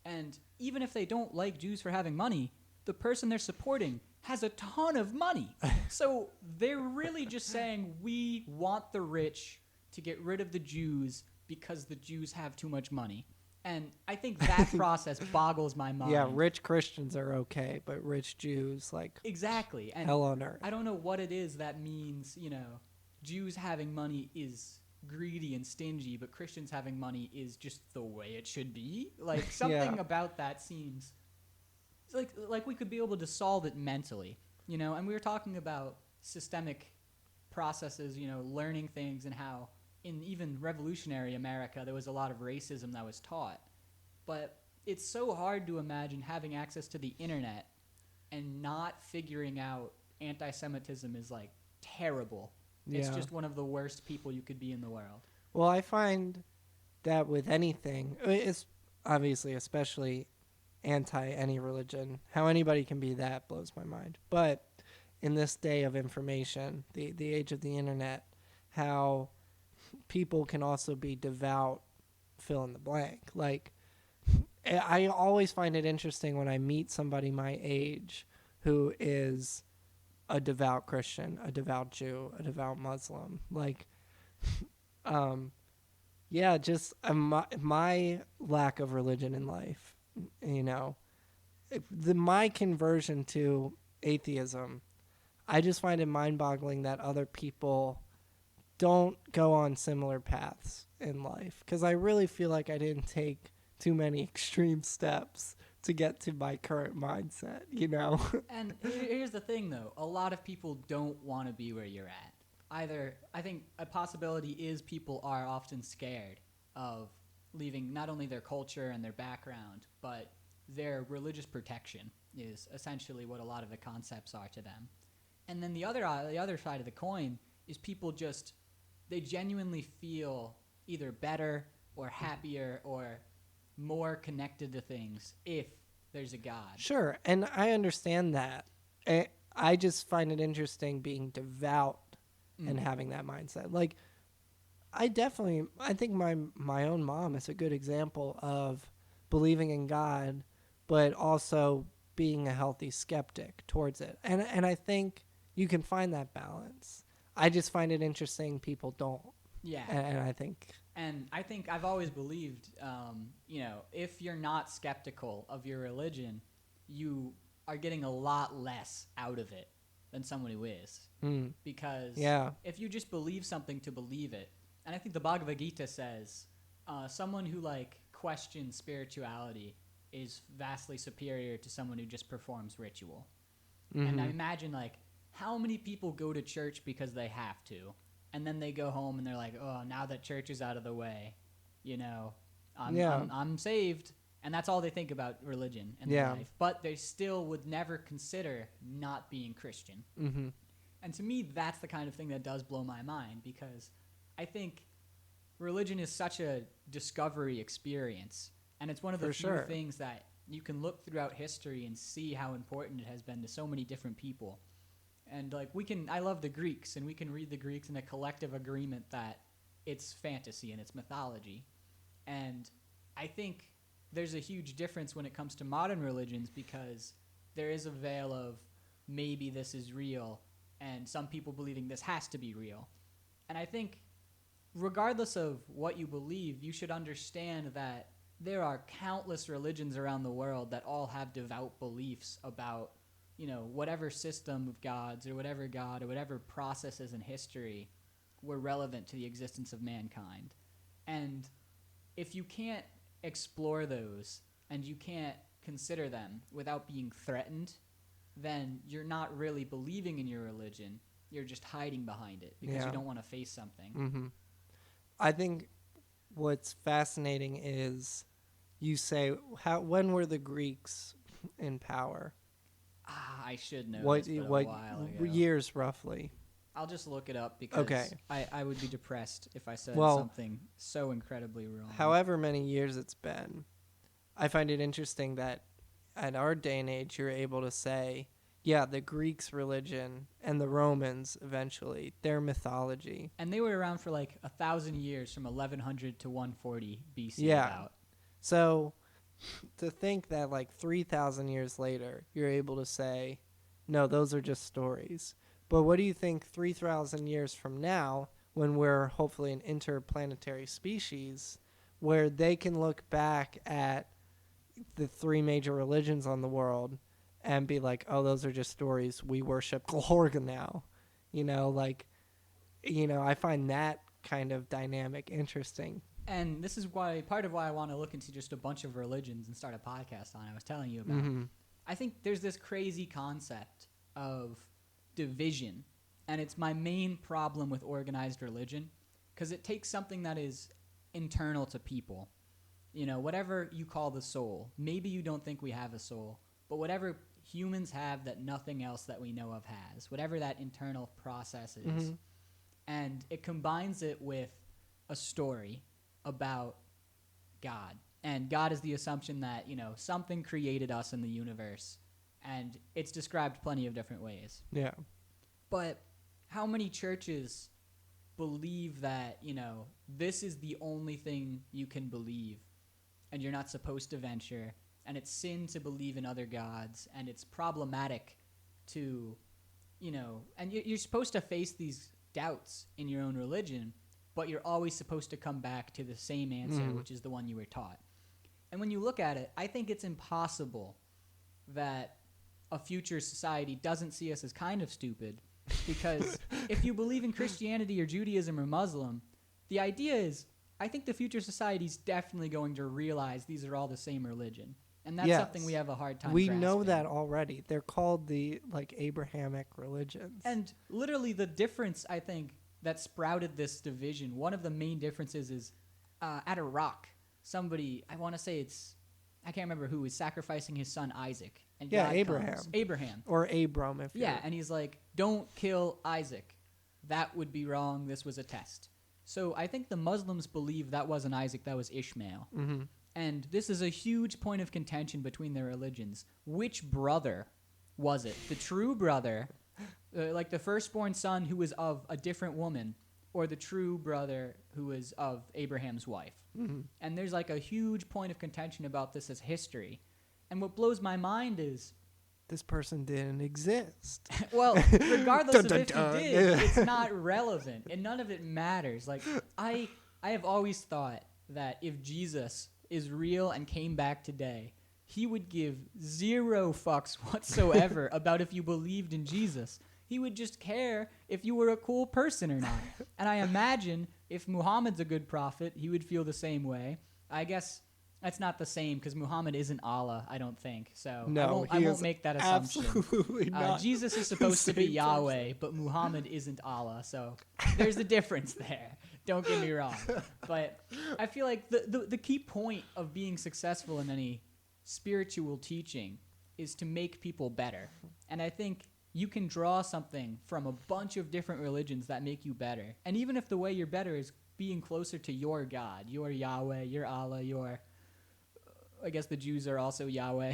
And even if they don't like Jews for having money, the person they're supporting has a ton of money. So they're really just saying, we want the rich to get rid of the Jews because the Jews have too much money. And I think that process boggles my mind.
Yeah, rich Christians are okay, but rich Jews, like,
exactly. And
hell on earth.
I don't know what it is that means, you know, Jews having money is greedy and stingy, but Christians having money is just the way it should be. Like, something about that seems like we could be able to solve it mentally, you know. And we were talking about systemic processes, you know, learning things, and how in even revolutionary America there was a lot of racism that was taught. But it's so hard to imagine having access to the internet and not figuring out anti-Semitism is, like, terrible. It's just one of the worst people you could be in the world.
Well, I find that with anything, it's obviously especially anti any religion, how anybody can be that blows my mind. But in this day of information, the age of the internet, how people can also be devout, fill in the blank. Like, I always find it interesting when I meet somebody my age who is a devout Christian, a devout Jew, a devout Muslim. Like, just my lack of religion in life, you know, my conversion to atheism, I just find it mind-boggling that other people don't go on similar paths in life, because I really feel like I didn't take too many extreme steps to get to my current mindset, you know?
And here's the thing, though. A lot of people don't want to be where you're at. Either, I think a possibility is people are often scared of leaving not only their culture and their background, but their religious protection is essentially what a lot of the concepts are to them. And then the other side of the coin is people just, they genuinely feel either better or happier or more connected to things if there's a God.
Sure, and I understand that. I just find it interesting being devout and having that mindset. Like, I think my own mom is a good example of believing in God, but also being a healthy skeptic towards it. And I think you can find that balance. I just find it interesting people don't.
Yeah.
And I think...
And I think I've always believed, you know, if you're not skeptical of your religion, you are getting a lot less out of it than someone who is. Because if you just believe something to believe it, and I think the Bhagavad Gita says someone who, like, questions spirituality is vastly superior to someone who just performs ritual. And I imagine, like, how many people go to church because they have to, and then they go home and they're like, oh, now that church is out of the way, you know, I'm saved. And that's all they think about religion and their life. But they still would never consider not being Christian. And to me, that's the kind of thing that does blow my mind, because I think religion is such a discovery experience. And it's one of the few things that you can look throughout history and see how important it has been to so many different people. And, like, I love the Greeks, and we can read the Greeks in a collective agreement that it's fantasy and it's mythology. And I think there's a huge difference when it comes to modern religions, because there is a veil of maybe this is real, and some people believing this has to be real. And I think regardless of what you believe, you should understand that there are countless religions around the world that all have devout beliefs about, whatever system of gods or whatever god or whatever processes in history were relevant to the existence of mankind. And if you can't explore those and you can't consider them without being threatened, then you're not really believing in your religion. You're just hiding behind it because you don't want to face something.
Mm-hmm. I think what's fascinating is you say, when were the Greeks in power?
I should know.
What
A while ago.
years roughly?
I'll just look it up because
Okay.
I would be depressed if I said
Well,
something so incredibly wrong.
However many years it's been, I find it interesting that at our day and age, you're able to say, yeah, the Greeks' religion and the Romans, eventually, their mythology.
And they were around for like 1,000 years, from 1100 to 140 BC.
Yeah.
About.
So to think that like 3,000 years later, you're able to say, no, those are just stories. But what do you think 3,000 years from now, when we're hopefully an interplanetary species, where they can look back at the three major religions on the world and be like, oh, those are just stories. We worship Gorga now. I find that kind of dynamic interesting.
And this is part of why I want to look into just a bunch of religions and start a podcast on. I was telling you about.
Mm-hmm.
I think there's this crazy concept of division, and it's my main problem with organized religion, because it takes something that is internal to people. Whatever you call the soul. Maybe you don't think we have a soul, but whatever humans have that nothing else that we know of has, whatever that internal process is,
Mm-hmm.
and it combines it with a story about God. And God is the assumption that, something created us in the universe, and it's described plenty of different ways.
Yeah.
But how many churches believe that, this is the only thing you can believe, and you're not supposed to venture, and it's sin to believe in other gods, and it's problematic to, and you're supposed to face these doubts in your own religion, but you're always supposed to come back to the same answer, which is the one you were taught. And when you look at it, I think it's impossible that a future society doesn't see us as kind of stupid, because if you believe in Christianity or Judaism or Muslim, the idea is, I think the future society is definitely going to realize these are all the same religion. And that's something we have a hard time
We know
grasping.
that already. They're called the Abrahamic religions.
And literally the difference, I think, that sprouted this division, one of the main differences is at Iraq, somebody, I want to say I can't remember who, is sacrificing his son Isaac. And God
Abraham.
comes. Abraham.
Or Abram, if
Yeah, and he's like, don't kill Isaac. That would be wrong. This was a test. So I think the Muslims believe that wasn't Isaac, that was Ishmael.
Mm-hmm.
And this is a huge point of contention between their religions. Which brother was it? The true brother, like the firstborn son who was of a different woman, or the true brother who was of Abraham's wife?
Mm-hmm.
And there's like a huge point of contention about this as history. And what blows my mind is,
This person didn't exist.
well, regardless of if
Dun, dun,
he
dun.
did, it's not relevant, and none of it matters. Like, I have always thought that if Jesus is real and came back today, he would give zero fucks whatsoever about if you believed in Jesus. He would just care if you were a cool person or not. And I imagine if Muhammad's a good prophet, he would feel the same way. I guess that's not the same, because Muhammad isn't Allah, I don't think. So
No,
I
he
won't
is
make that assumption.
Absolutely not.
Jesus is supposed to be
same
Yahweh, but Muhammad isn't Allah, so there's a difference there. Don't get me wrong. But I feel like the key point of being successful in any spiritual teaching is to make people better. And I think you can draw something from a bunch of different religions that make you better. And even if the way you're better is being closer to your God, your Yahweh, your Allah, your... I guess the Jews are also Yahweh.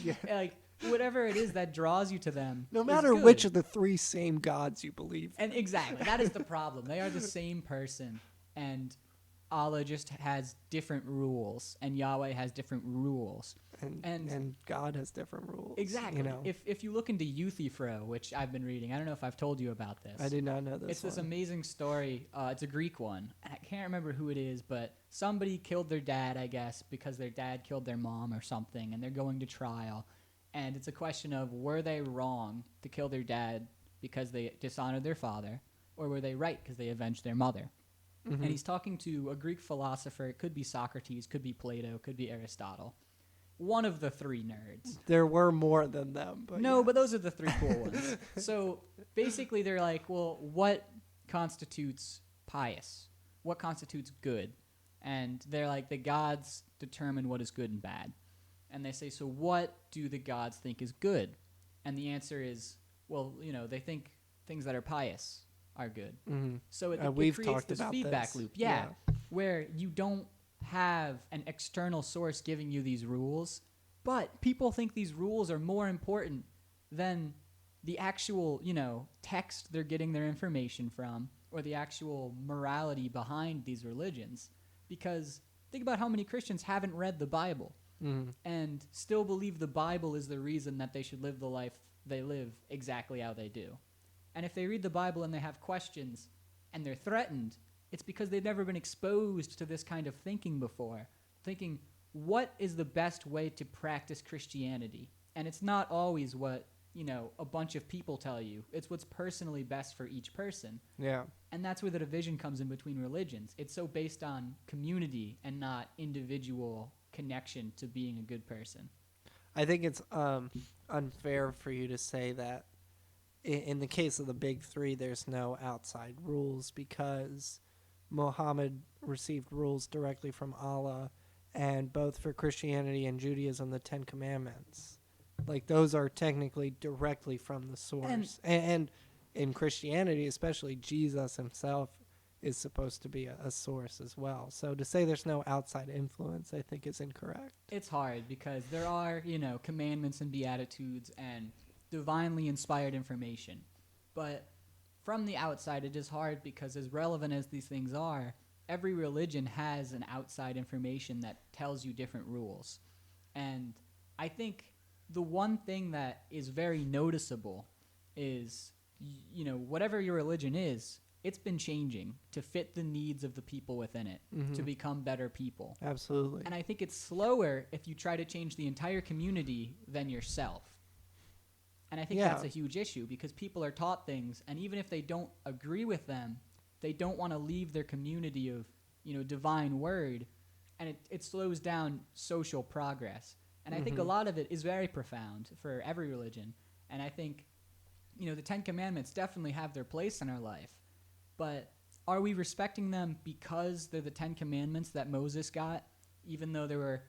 Yeah.
Like, whatever it is that draws you to them.
No
is
matter
good.
which of the three same gods you believe.
And exactly, that is the problem. They are the same person. And Allah just has different rules and Yahweh has different rules.
And God has different rules.
Exactly.
You know?
If you look into Euthyphro, which I've been reading, I don't know if I've told you about this.
I did not know this.
It's this amazing story. It's a Greek one. I can't remember who it is, but somebody killed their dad, I guess, because their dad killed their mom or something, and they're going to trial. And it's a question of, were they wrong to kill their dad because they dishonored their father, or were they right because they avenged their mother?
Mm-hmm.
And he's talking to a Greek philosopher. It could be Socrates, could be Plato, could be Aristotle. One of the three nerds.
There were more than them. But
no,
yeah.
but those are the three cool ones. So basically they're like, well, what constitutes pious? What constitutes good? And they're like, the gods determine what is good and bad. And they say, so what do the gods think is good? And the answer is, well, they think things that are pious are good.
Mm-hmm.
So it
we've
creates
talked
this
about
feedback
this.
loop. Yeah, where you don't have an external source giving you these rules, but people think these rules are more important than the actual, text they're getting their information from, or the actual morality behind these religions. Because think about how many Christians haven't read the Bible and still believe the Bible is the reason that they should live the life they live exactly how they do. And if they read the Bible and they have questions and they're threatened, it's because they've never been exposed to this kind of thinking before. Thinking, what is the best way to practice Christianity? And it's not always what, a bunch of people tell you. It's what's personally best for each person.
Yeah.
And that's where the division comes in between religions. It's so based on community and not individual connection to being a good person.
I think it's unfair for you to say that in the case of the big three, there's no outside rules because Muhammad received rules directly from Allah, and both for Christianity and Judaism, the Ten Commandments. Like, those are technically directly from the source. And in Christianity, especially, Jesus himself is supposed to be a source as well. So to say there's no outside influence, I think, is incorrect.
It's hard because there are, commandments and beatitudes and divinely inspired information. But from the outside, it is hard because as relevant as these things are, every religion has an outside information that tells you different rules. And I think the one thing that is very noticeable is, whatever your religion is, it's been changing to fit the needs of the people within it, to become better people.
Absolutely.
And I think it's slower if you try to change the entire community than yourself. And I think that's a huge issue because people are taught things, and even if they don't agree with them, they don't want to leave their community of, divine word, and it slows down social progress. And I think a lot of it is very profound for every religion. And I think, the Ten Commandments definitely have their place in our life. But are we respecting them because they're the Ten Commandments that Moses got, even though there were,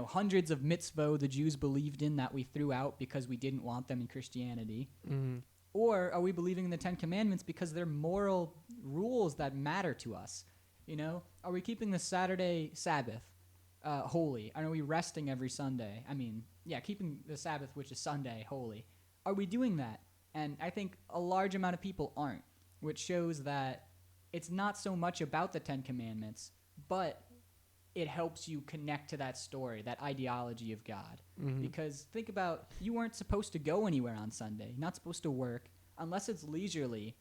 hundreds of mitzvot the Jews believed in that we threw out because we didn't want them in Christianity? Or are we believing in the Ten Commandments because they're moral rules that matter to us? Are we keeping the Saturday Sabbath holy? Are we resting every Sunday? Keeping the Sabbath, which is Sunday, holy. Are we doing that? And I think a large amount of people aren't, which shows that it's not so much about the Ten Commandments, but it helps you connect to that story, that ideology of God. Because think about, you weren't supposed to go anywhere on Sunday, not supposed to work, unless it's leisurely.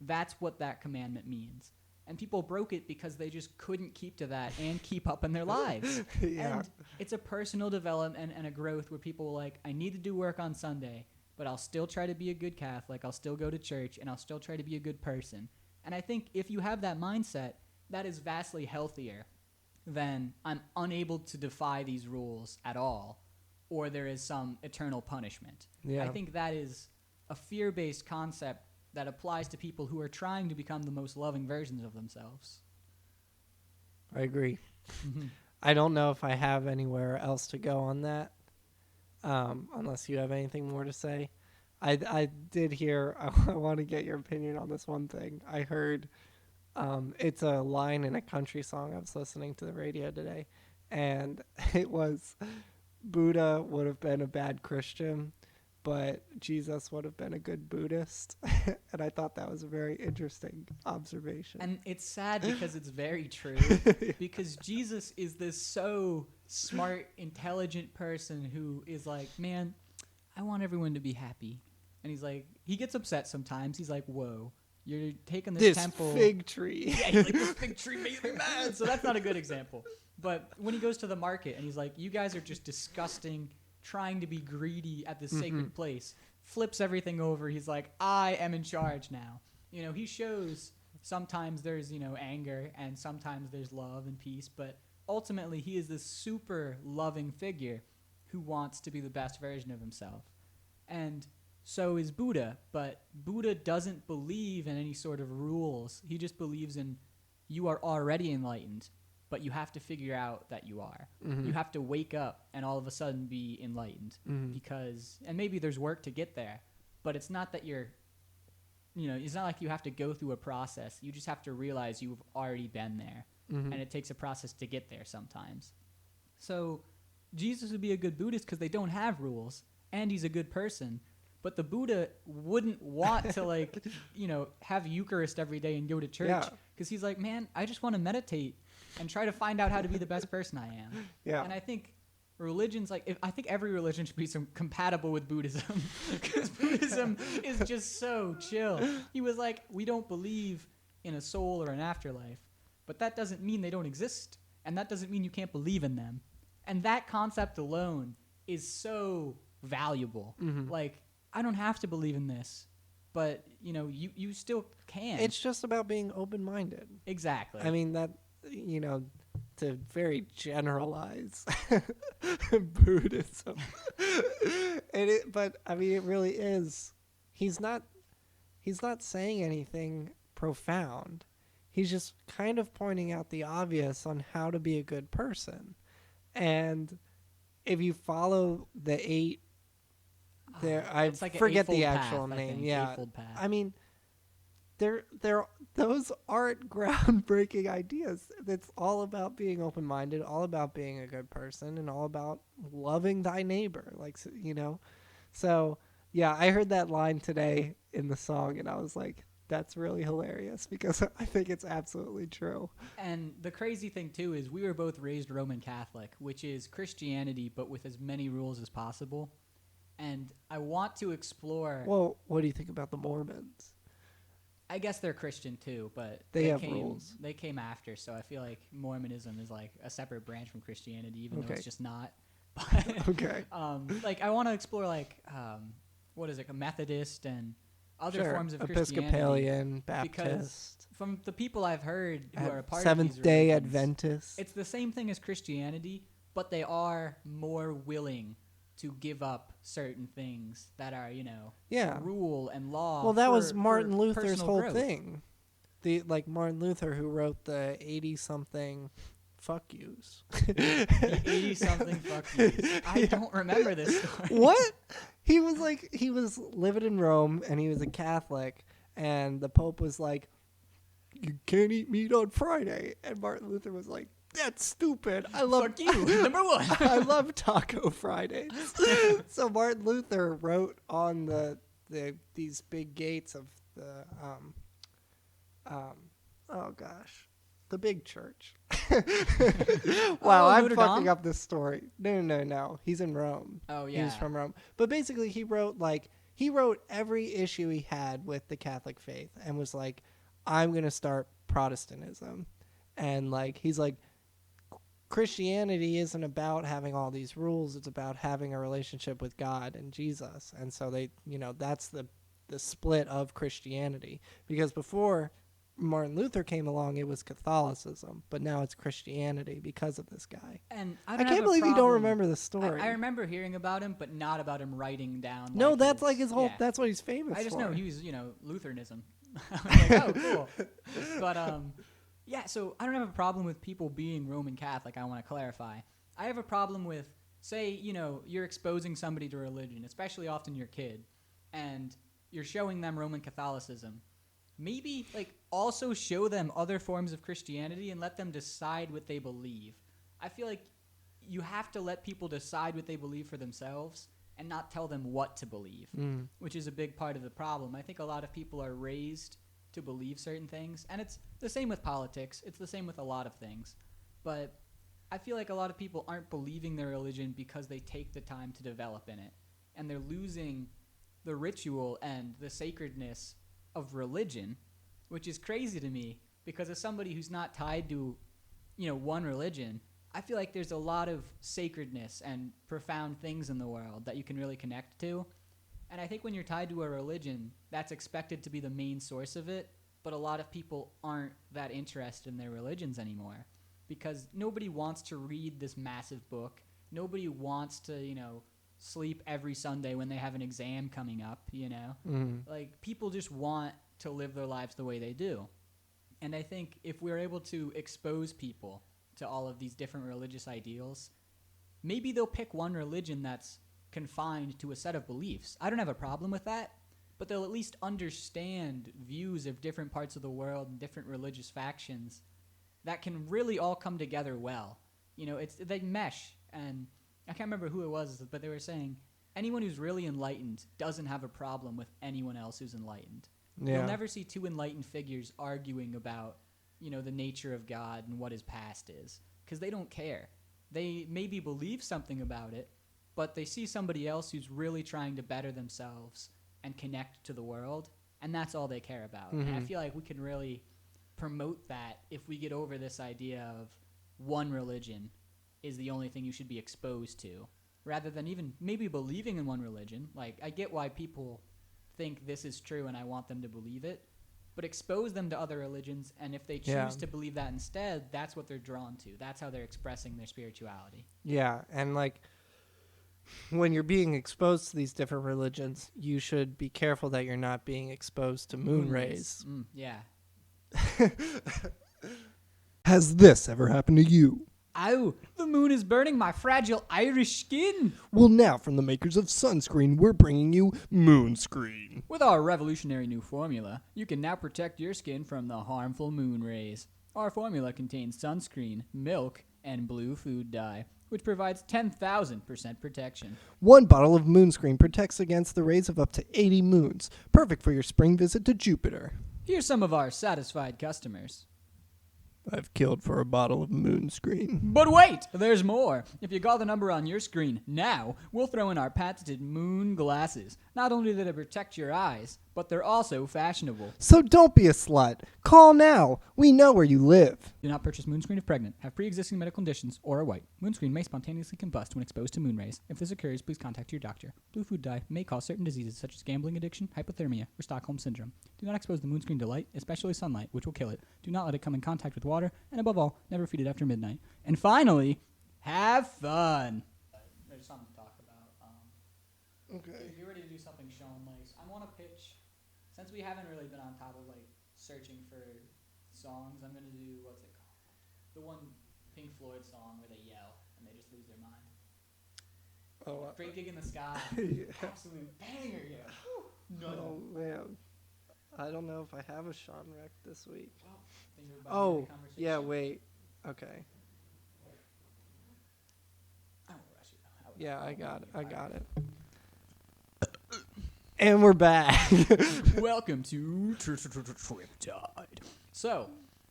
That's what that commandment means. And people broke it because they just couldn't keep to that and keep up in their lives. And it's a personal development and a growth where people are like, I need to do work on Sunday, but I'll still try to be a good Catholic, I'll still go to church, and I'll still try to be a good person. And I think if you have that mindset, that is vastly healthier than I'm unable to defy these rules at all, or there is some eternal punishment.
Yeah.
I think that is a fear-based concept that applies to people who are trying to become the most loving versions of themselves.
I agree. I don't know if I have anywhere else to go on that, unless you have anything more to say. I did hear, I want to get your opinion on this one thing. I heard it's a line in a country song I was listening to the radio today, and it was, Buddha would have been a bad Christian, but Jesus would have been a good Buddhist. And I thought that was a very interesting observation.
And it's sad because it's very true. Because Jesus is this so smart, intelligent person who is like, man, I want everyone to be happy. And he's like, he gets upset sometimes. He's like, whoa, you're taking this temple.
Fig tree.
Yeah, he's like, this fig tree makes me mad. So that's not a good example. But when he goes to the market and he's like, you guys are just disgusting, trying to be greedy at this sacred place, flips everything over. He's like, I am in charge now. You know, he shows sometimes there's, you know, anger and sometimes there's love and peace, but ultimately he is this super loving figure who wants to be the best version of himself. And so is Buddha, but Buddha doesn't believe in any sort of rules. He just believes in you are already enlightened, but you have to figure out that you are. You have to wake up and all of a sudden be enlightened because, and maybe there's work to get there, but it's not that you're, you know, it's not like you have to go through a process. You just have to realize you've already been there, and it takes a process to get there sometimes. So Jesus would be a good Buddhist because they don't have rules, and he's a good person. But the Buddha wouldn't want to, like, you know, have Eucharist every day and go to church because he's like, man, I just want to meditate and try to find out how to be the best person I am.
Yeah.
And I think religions, like, I think every religion should be compatible with Buddhism because Buddhism is just so chill. He was like, we don't believe in a soul or an afterlife, but that doesn't mean they don't exist, and that doesn't mean you can't believe in them. And that concept alone is so valuable. Like, I don't have to believe in this, but, you know, you still can.
It's just about being open-minded.
Exactly.
I mean, that, you know, to very generalize Buddhism. But I mean, it really is. He's not saying anything profound. He's just kind of pointing out the obvious on how to be a good person. And if you follow the 8 I
like
forget the
path,
actual name.
Eightfold path.
I mean, those aren't groundbreaking ideas. It's all about being open-minded, all about being a good person, and all about loving thy neighbor. Like, you know, so yeah, I heard that line today in the song, and I was like, that's really hilarious because I think it's absolutely true.
And the crazy thing too is we were both raised Roman Catholic, which is Christianity but with as many rules as possible. And I want to explore.
Well, what do you think about the Mormons?
I guess they're Christian too, but
they have rules.
They came after, so I feel like Mormonism is like a separate branch from Christianity, even though it's just not. But,
okay.
Like I want to explore like what is it, a Methodist and other forms of
Episcopalian,
Christianity. Baptist. Because from the people I've heard who are a part of these
Seventh-day Adventists,
it's the same thing as Christianity, but they are more willing to give up certain things that are, you know, rule and law.
Well, that was Martin Luther's whole thing. Martin Luther, who wrote the 80-something fuck yous.
The 80-something fuck yous. I don't remember this story.
What? He was living in Rome, and he was a Catholic, and the Pope was like, you can't eat meat on Friday. And Martin Luther was like, that's stupid. I love
Fuck you. Number one.
I love Taco Fridays. So Martin Luther wrote on these big gates of the the big church. Wow, I'm fucking up this story. No. He's in Rome.
Oh yeah.
He's from Rome. But basically he wrote every issue he had with the Catholic faith and was like, I'm gonna start Protestantism. And like he's like, Christianity isn't about having all these rules. It's about having a relationship with God and Jesus. And so they, you know, that's the split of Christianity. Because before Martin Luther came along, it was Catholicism, but now it's Christianity because of this guy.
And
I can't believe you don't remember the story.
I remember hearing about him, but not about him writing down.
No, that's like his whole. Yeah. That's what he's famous for.
I just know he was, you know, Lutheranism. I was like, oh, cool. But yeah, so I don't have a problem with people being Roman Catholic, I want to clarify. I have a problem with, say, you know, you're exposing somebody to religion, especially often your kid, and you're showing them Roman Catholicism. Maybe, like, also show them other forms of Christianity and let them decide what they believe. I feel like you have to let people decide what they believe for themselves, and not tell them what to believe, which is a big part of the problem. I think a lot of people are raised to believe certain things, and it's the same with politics. It's the same with a lot of things. But I feel like a lot of people aren't believing their religion because they take the time to develop in it, and they're losing the ritual and the sacredness of religion, which is crazy to me because as somebody who's not tied to, one religion, I feel like there's a lot of sacredness and profound things in the world that you can really connect to. And I think when you're tied to a religion, that's expected to be the main source of it, but a lot of people aren't that interested in their religions anymore because nobody wants to read this massive book. Nobody wants to, sleep every Sunday when they have an exam coming up, Like, people just want to live their lives the way they do. And I think if we're able to expose people to all of these different religious ideals, maybe they'll pick one religion that's confined to a set of beliefs. I don't have a problem with that, but they'll at least understand views of different parts of the world and different religious factions that can really all come together well. They mesh, and I can't remember who it was, but they were saying anyone who's really enlightened doesn't have a problem with anyone else who's enlightened.
Yeah.
You'll never see two enlightened figures arguing about the nature of God and what his past is, because they don't care. They maybe believe something about it, but they see somebody else who's really trying to better themselves and connect to the world, and that's all they care about. And I feel like we can really promote that if we get over this idea of one religion is the only thing you should be exposed to, rather than even maybe believing in one religion. Like, I get why people think this is true and I want them to believe it, but expose them to other religions, and if they choose to believe that instead, that's what they're drawn to. That's how they're expressing their spirituality.
Yeah, and like when you're being exposed to these different religions, you should be careful that you're not being exposed to moon rays.
Yeah.
Has this ever happened to you?
Ow, the moon is burning my fragile Irish skin.
Well, now from the makers of sunscreen, we're bringing you Moonscreen.
With our revolutionary new formula, you can now protect your skin from the harmful moon rays. Our formula contains sunscreen, milk, and blue food dye, which provides 10,000% protection.
One bottle of Moonscreen protects against the rays of up to 80 moons, perfect for your spring visit to Jupiter.
Here's some of our satisfied customers.
I've killed for a bottle of Moonscreen.
But wait, there's more. If you call the number on your screen now, we'll throw in our patented moon glasses. Not only do they protect your eyes, but they're also fashionable.
So don't be a slut. Call now. We know where you live.
Do not purchase Moonscreen if pregnant, have pre-existing medical conditions, or are white. Moonscreen may spontaneously combust when exposed to moon rays. If this occurs, please contact your doctor. Blue food dye may cause certain diseases such as gambling addiction, hypothermia, or Stockholm syndrome. Do not expose the Moonscreen to light, especially sunlight, which will kill it. Do not let it come in contact with water, and above all, never feed it after midnight. And finally, have fun. There's something to talk about.
Okay.
If you're ready to do something Sean likes, I want to pitch, since we haven't really been on top of searching for songs, I'm going to do, what's it called? The one Pink Floyd song where they yell and they just lose their mind.
Oh,
Great Gig in the Sky. Absolute banger, yeah.
Oh, man. I don't know if I have a Sean Rec this week.
Well, think we're about to have a conversation.
Yeah, wait. Okay.
I won't rush you.
Yeah, I got it. And we're back.
Welcome to Triptide. So,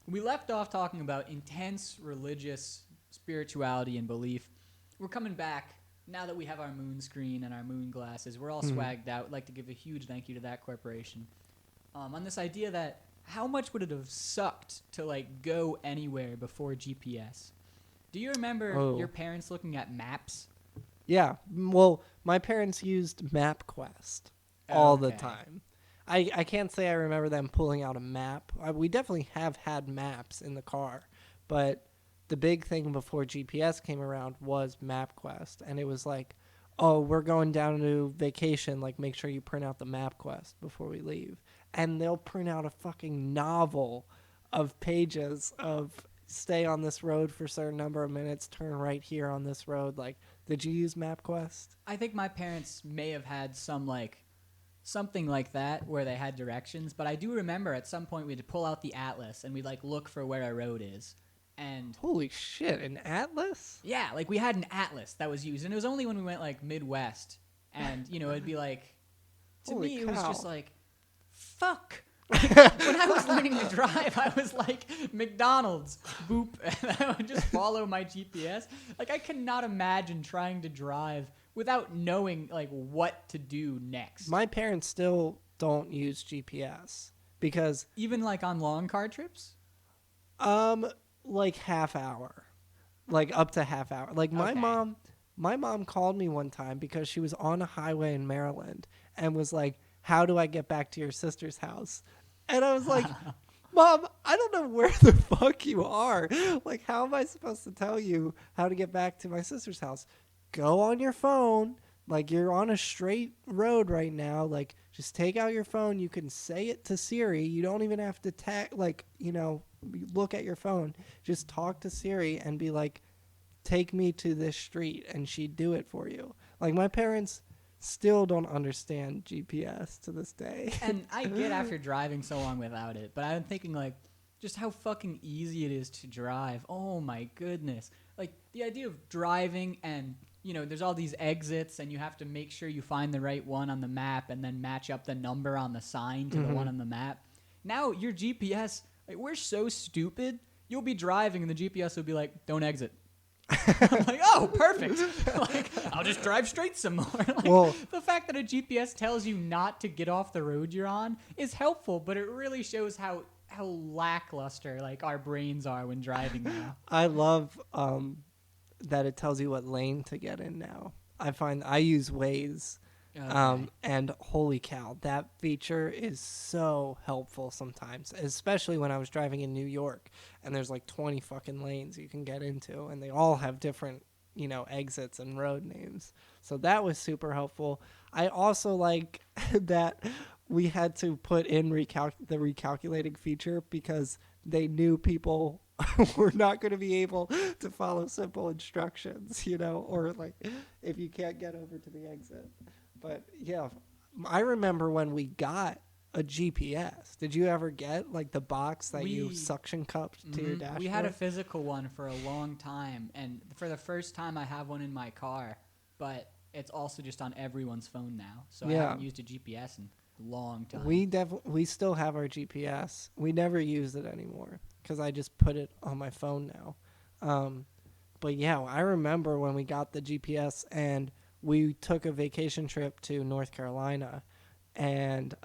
we left off talking about intense religious spirituality and belief. We're coming back now that we have our moon screen and our moon glasses. We're all swagged out. I'd like to give a huge thank you to that corporation. On this idea that how much would it have sucked to go anywhere before GPS? Do you remember your parents looking at maps?
Yeah. Well, my parents used MapQuest all the time. I can't say I remember them pulling out a map. We definitely have had maps in the car, but the big thing before GPS came around was MapQuest, and it was like, oh, we're going down to vacation, make sure you print out the MapQuest before we leave. And they'll print out a fucking novel of pages of stay on this road for a certain number of minutes, turn right here on this road. Did you use MapQuest?
I think my parents may have had something like that where they had directions, but I do remember at some point we had to pull out the atlas and we'd look for where a road is. And
holy shit, an atlas?
Yeah, we had an atlas that was used, and it was only when we went Midwest and it'd be like, to
Holy
me it was
cow.
just like, fuck. Like, when I was learning to drive, I was like, McDonald's, boop, and I would just follow my GPS. Like, I cannot imagine trying to drive without knowing like what to do next.
My parents still don't use GPS because
Even like on long car trips.
like half hour, like up to half hour. Like
Okay.
my mom called me one time because she was on a highway in Maryland and was like, "How do I get back to your sister's house?" And I was like, "Mom, I don't know where the fuck you are. Like, how am I supposed to tell you how to get back to my sister's house? Go on your phone. Like, you're on a straight road right now. Like, just take out your phone. You can say it to Siri. You don't even have to look at your phone. Just talk to Siri and be like, take me to this street, and she'd do it for you." Like, my parents still don't understand GPS to this day.
And I get after driving so long without it, but I'm thinking like just how fucking easy it is to drive. Oh my goodness. Like the idea of driving and there's all these exits and you have to make sure you find the right one on the map and then match up the number on the sign to the one on the map. Now your GPS, like we're so stupid. You'll be driving and the GPS will be like, "Don't exit." I'm like, oh, perfect. Like, I'll just drive straight some more. Like,
Well-
the fact that a GPS tells you not to get off the road you're on is helpful, but it really shows how lackluster like our brains are when driving now.
I love that it tells you what lane to get in now. I use Waze.
Okay.
And holy cow, that feature is so helpful sometimes, especially when I was driving in New York and there's like 20 fucking lanes you can get into and they all have different, exits and road names. So that was super helpful. I also like that we had to put in the recalculating feature because they knew people were not going to be able to follow simple instructions, or like if you can't get over to the exit. But yeah, I remember when we got a GPS. Did you ever get like the box that you suction cupped to your dashboard?
We had a physical one for a long time, and for the first time I have one in my car, but it's also just on everyone's phone now. So I haven't used a GPS in a long time.
We still have our GPS. We never use it anymore because I just put it on my phone now. But yeah, I remember when we got the GPS and we took a vacation trip to North Carolina and,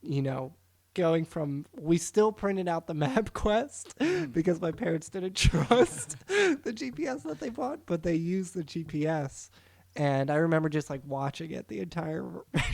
we still printed out the MapQuest because my parents didn't trust the GPS that they bought, but they used the GPS. And I remember just like watching it the entire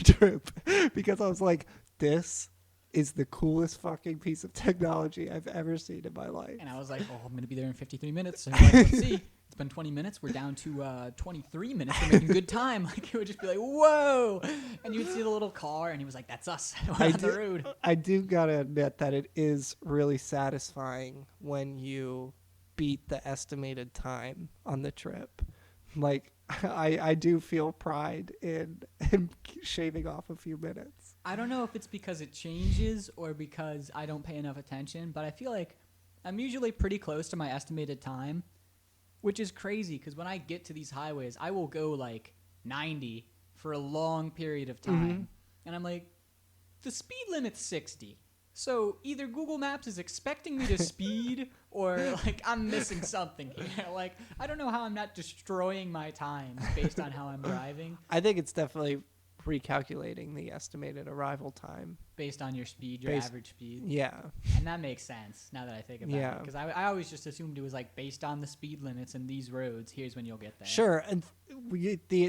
trip because I was like, this is the coolest fucking piece of technology I've ever seen in my life.
And I was like, oh, I'm going to be there in 53 minutes. And like, let's see. It's been 20 minutes. We're down to 23 minutes. We're making good time. Like, it would just be like, whoa. And you would see the little car, and he was like, that's us. We're on the road.
I do got to admit that it is really satisfying when you beat the estimated time on the trip. Like, I do feel pride in shaving off a few minutes.
I don't know if it's because it changes or because I don't pay enough attention, but I feel like I'm usually pretty close to my estimated time, which is crazy because when I get to these highways, I will go like 90 for a long period of time. And I'm like, the speed limit's 60. So either Google Maps is expecting me to speed or like I'm missing something here. Like, I don't know how I'm not destroying my time based on how I'm driving.
I think it's definitely recalculating the estimated arrival time.
Based on your speed, your average speed.
Yeah.
And that makes sense now that I think about it. Because I always just assumed it was like based on the speed limits in these roads, here's when you'll get there.
Sure. And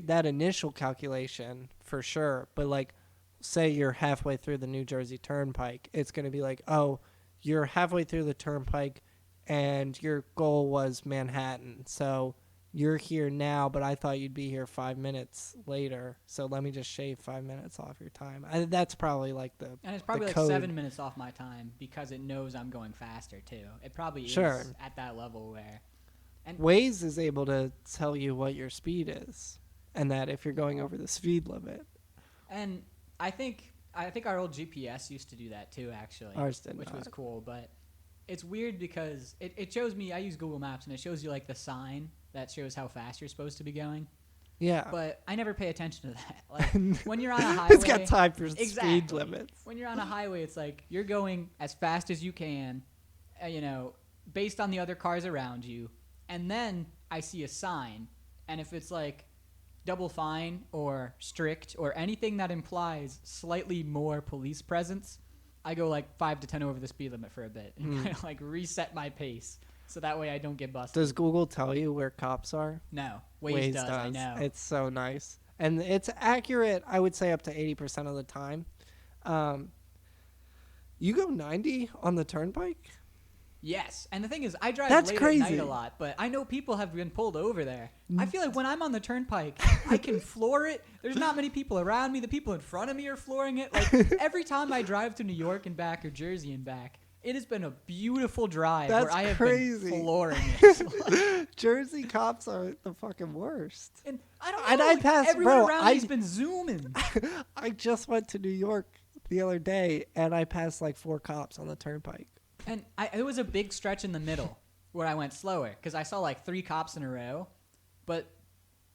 that initial calculation for sure. But like, say you're halfway through the New Jersey Turnpike, it's going to be like, oh, you're halfway through the Turnpike and your goal was Manhattan. So you're here now, but I thought you'd be here 5 minutes later. So let me just shave 5 minutes off your time. That's probably like the
And it's probably like
code.
7 minutes off my time because it knows I'm going faster too. It probably is at that level where. And
Waze is able to tell you what your speed is and that if you're going over the speed limit.
And I think our old GPS used to do that too, actually.
Ours did
which
not.
was cool, but it's weird because it shows me. I use Google Maps and it shows you like the sign that shows how fast you're supposed to be going.
Yeah.
But I never pay attention to that. Like when you're on a highway,
It's got time for speed
Exactly.
limits.
When you're on a highway, it's like you're going as fast as you can, based on the other cars around you. And then I see a sign, and if it's like double fine or strict or anything that implies slightly more police presence, I go like 5 to 10 over the speed limit for a bit and kind of like reset my pace so that way I don't get busted.
Does Google tell you where cops are?
No. Waze does, I know.
It's so nice. And it's accurate, I would say, up to 80% of the time. You go 90 on the turnpike?
Yes, and the thing is, I drive
That's
late
crazy.
at night a lot, but I know people have been pulled over there. I feel like when I'm on the turnpike, I can floor it. There's not many people around me. The people in front of me are flooring it. Like every time I drive to New York and back or Jersey and back, it has been a beautiful drive
That's
where I have
crazy.
been flooring it.
Jersey cops are the fucking worst.
And I don't know.
And I passed,
everyone
bro,
around me's been zooming.
I just went to New York the other day, and I passed like 4 cops on the turnpike.
And it was a big stretch in the middle where I went slower because I saw like 3 cops in a row. But,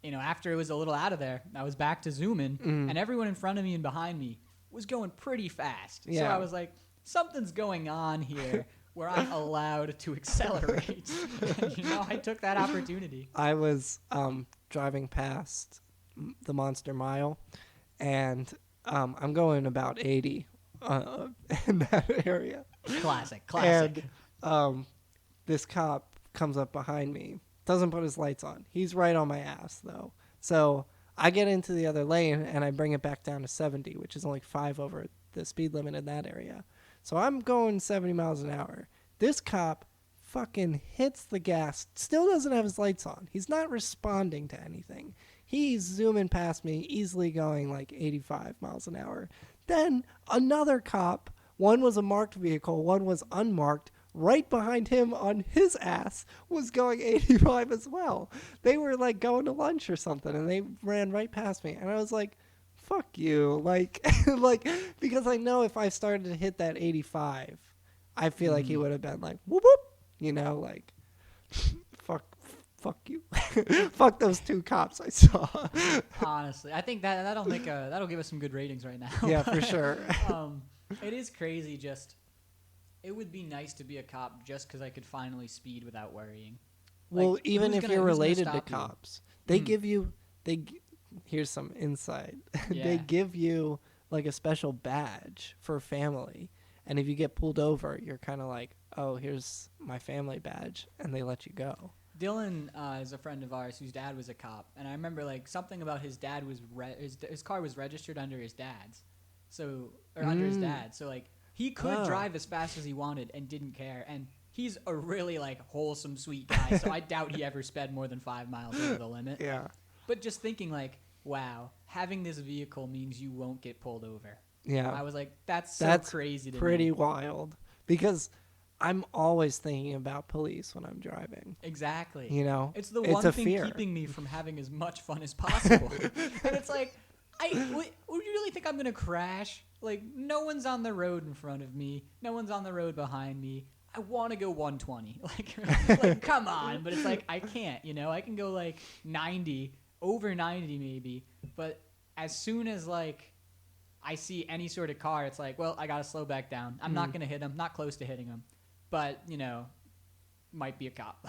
after it was a little out of there, I was back to zooming, and everyone in front of me and behind me was going pretty fast.
Yeah.
So I was like, something's going on here where I'm allowed to accelerate. And, I took that opportunity.
I was driving past the Monster Mile, and I'm going about 80 in that area.
Classic.
And this cop comes up behind me, doesn't put his lights on. He's right on my ass, though. So I get into the other lane, and I bring it back down to 70, which is only 5 over the speed limit in that area. So I'm going 70 miles an hour. This cop fucking hits the gas, still doesn't have his lights on. He's not responding to anything. He's zooming past me, easily going like 85 miles an hour. Then another cop, one was a marked vehicle, one was unmarked, right behind him on his ass was going 85 as well. They were like going to lunch or something, and they ran right past me. And I was like, fuck you. Like, because I know if I started to hit that 85, I feel like he would have been like, whoop, whoop, like, fuck you. Fuck those 2 cops I saw.
Honestly, I think that'll give us some good ratings right now.
Yeah, for sure.
It is crazy. It would be nice to be a cop just because I could finally speed without worrying.
Well,
Like,
even if you're related to
stop you?
cops, they give you here's some insight.
Yeah.
They give you like a special badge for family, and if you get pulled over, you're kind of like, oh, here's my family badge, and they let you go.
Dylan is a friend of ours whose dad was a cop, and I remember like something about his dad was his car was registered under his dad's, under his dad, so like he could drive as fast as he wanted and didn't care, and he's a really like wholesome, sweet guy, so I doubt he ever sped more than 5 miles over the limit.
Yeah.
But just thinking like, wow, having this vehicle means you won't get pulled over.
Yeah.
I was like, that's crazy to me.
Pretty wild, because I'm always thinking about police when I'm driving.
Exactly.
It's
the one
a
thing
fear.
keeping me from having as much fun as possible. And it's like, would you really think I'm going to crash? Like, no one's on the road in front of me. No one's on the road behind me. I want to go 120. Like, come on. But it's like, I can't, I can go like 90, over 90 maybe. But as soon as like I see any sort of car, it's like, well, I got to slow back down. I'm not going to hit him. Not close to hitting him. But, might be a cop.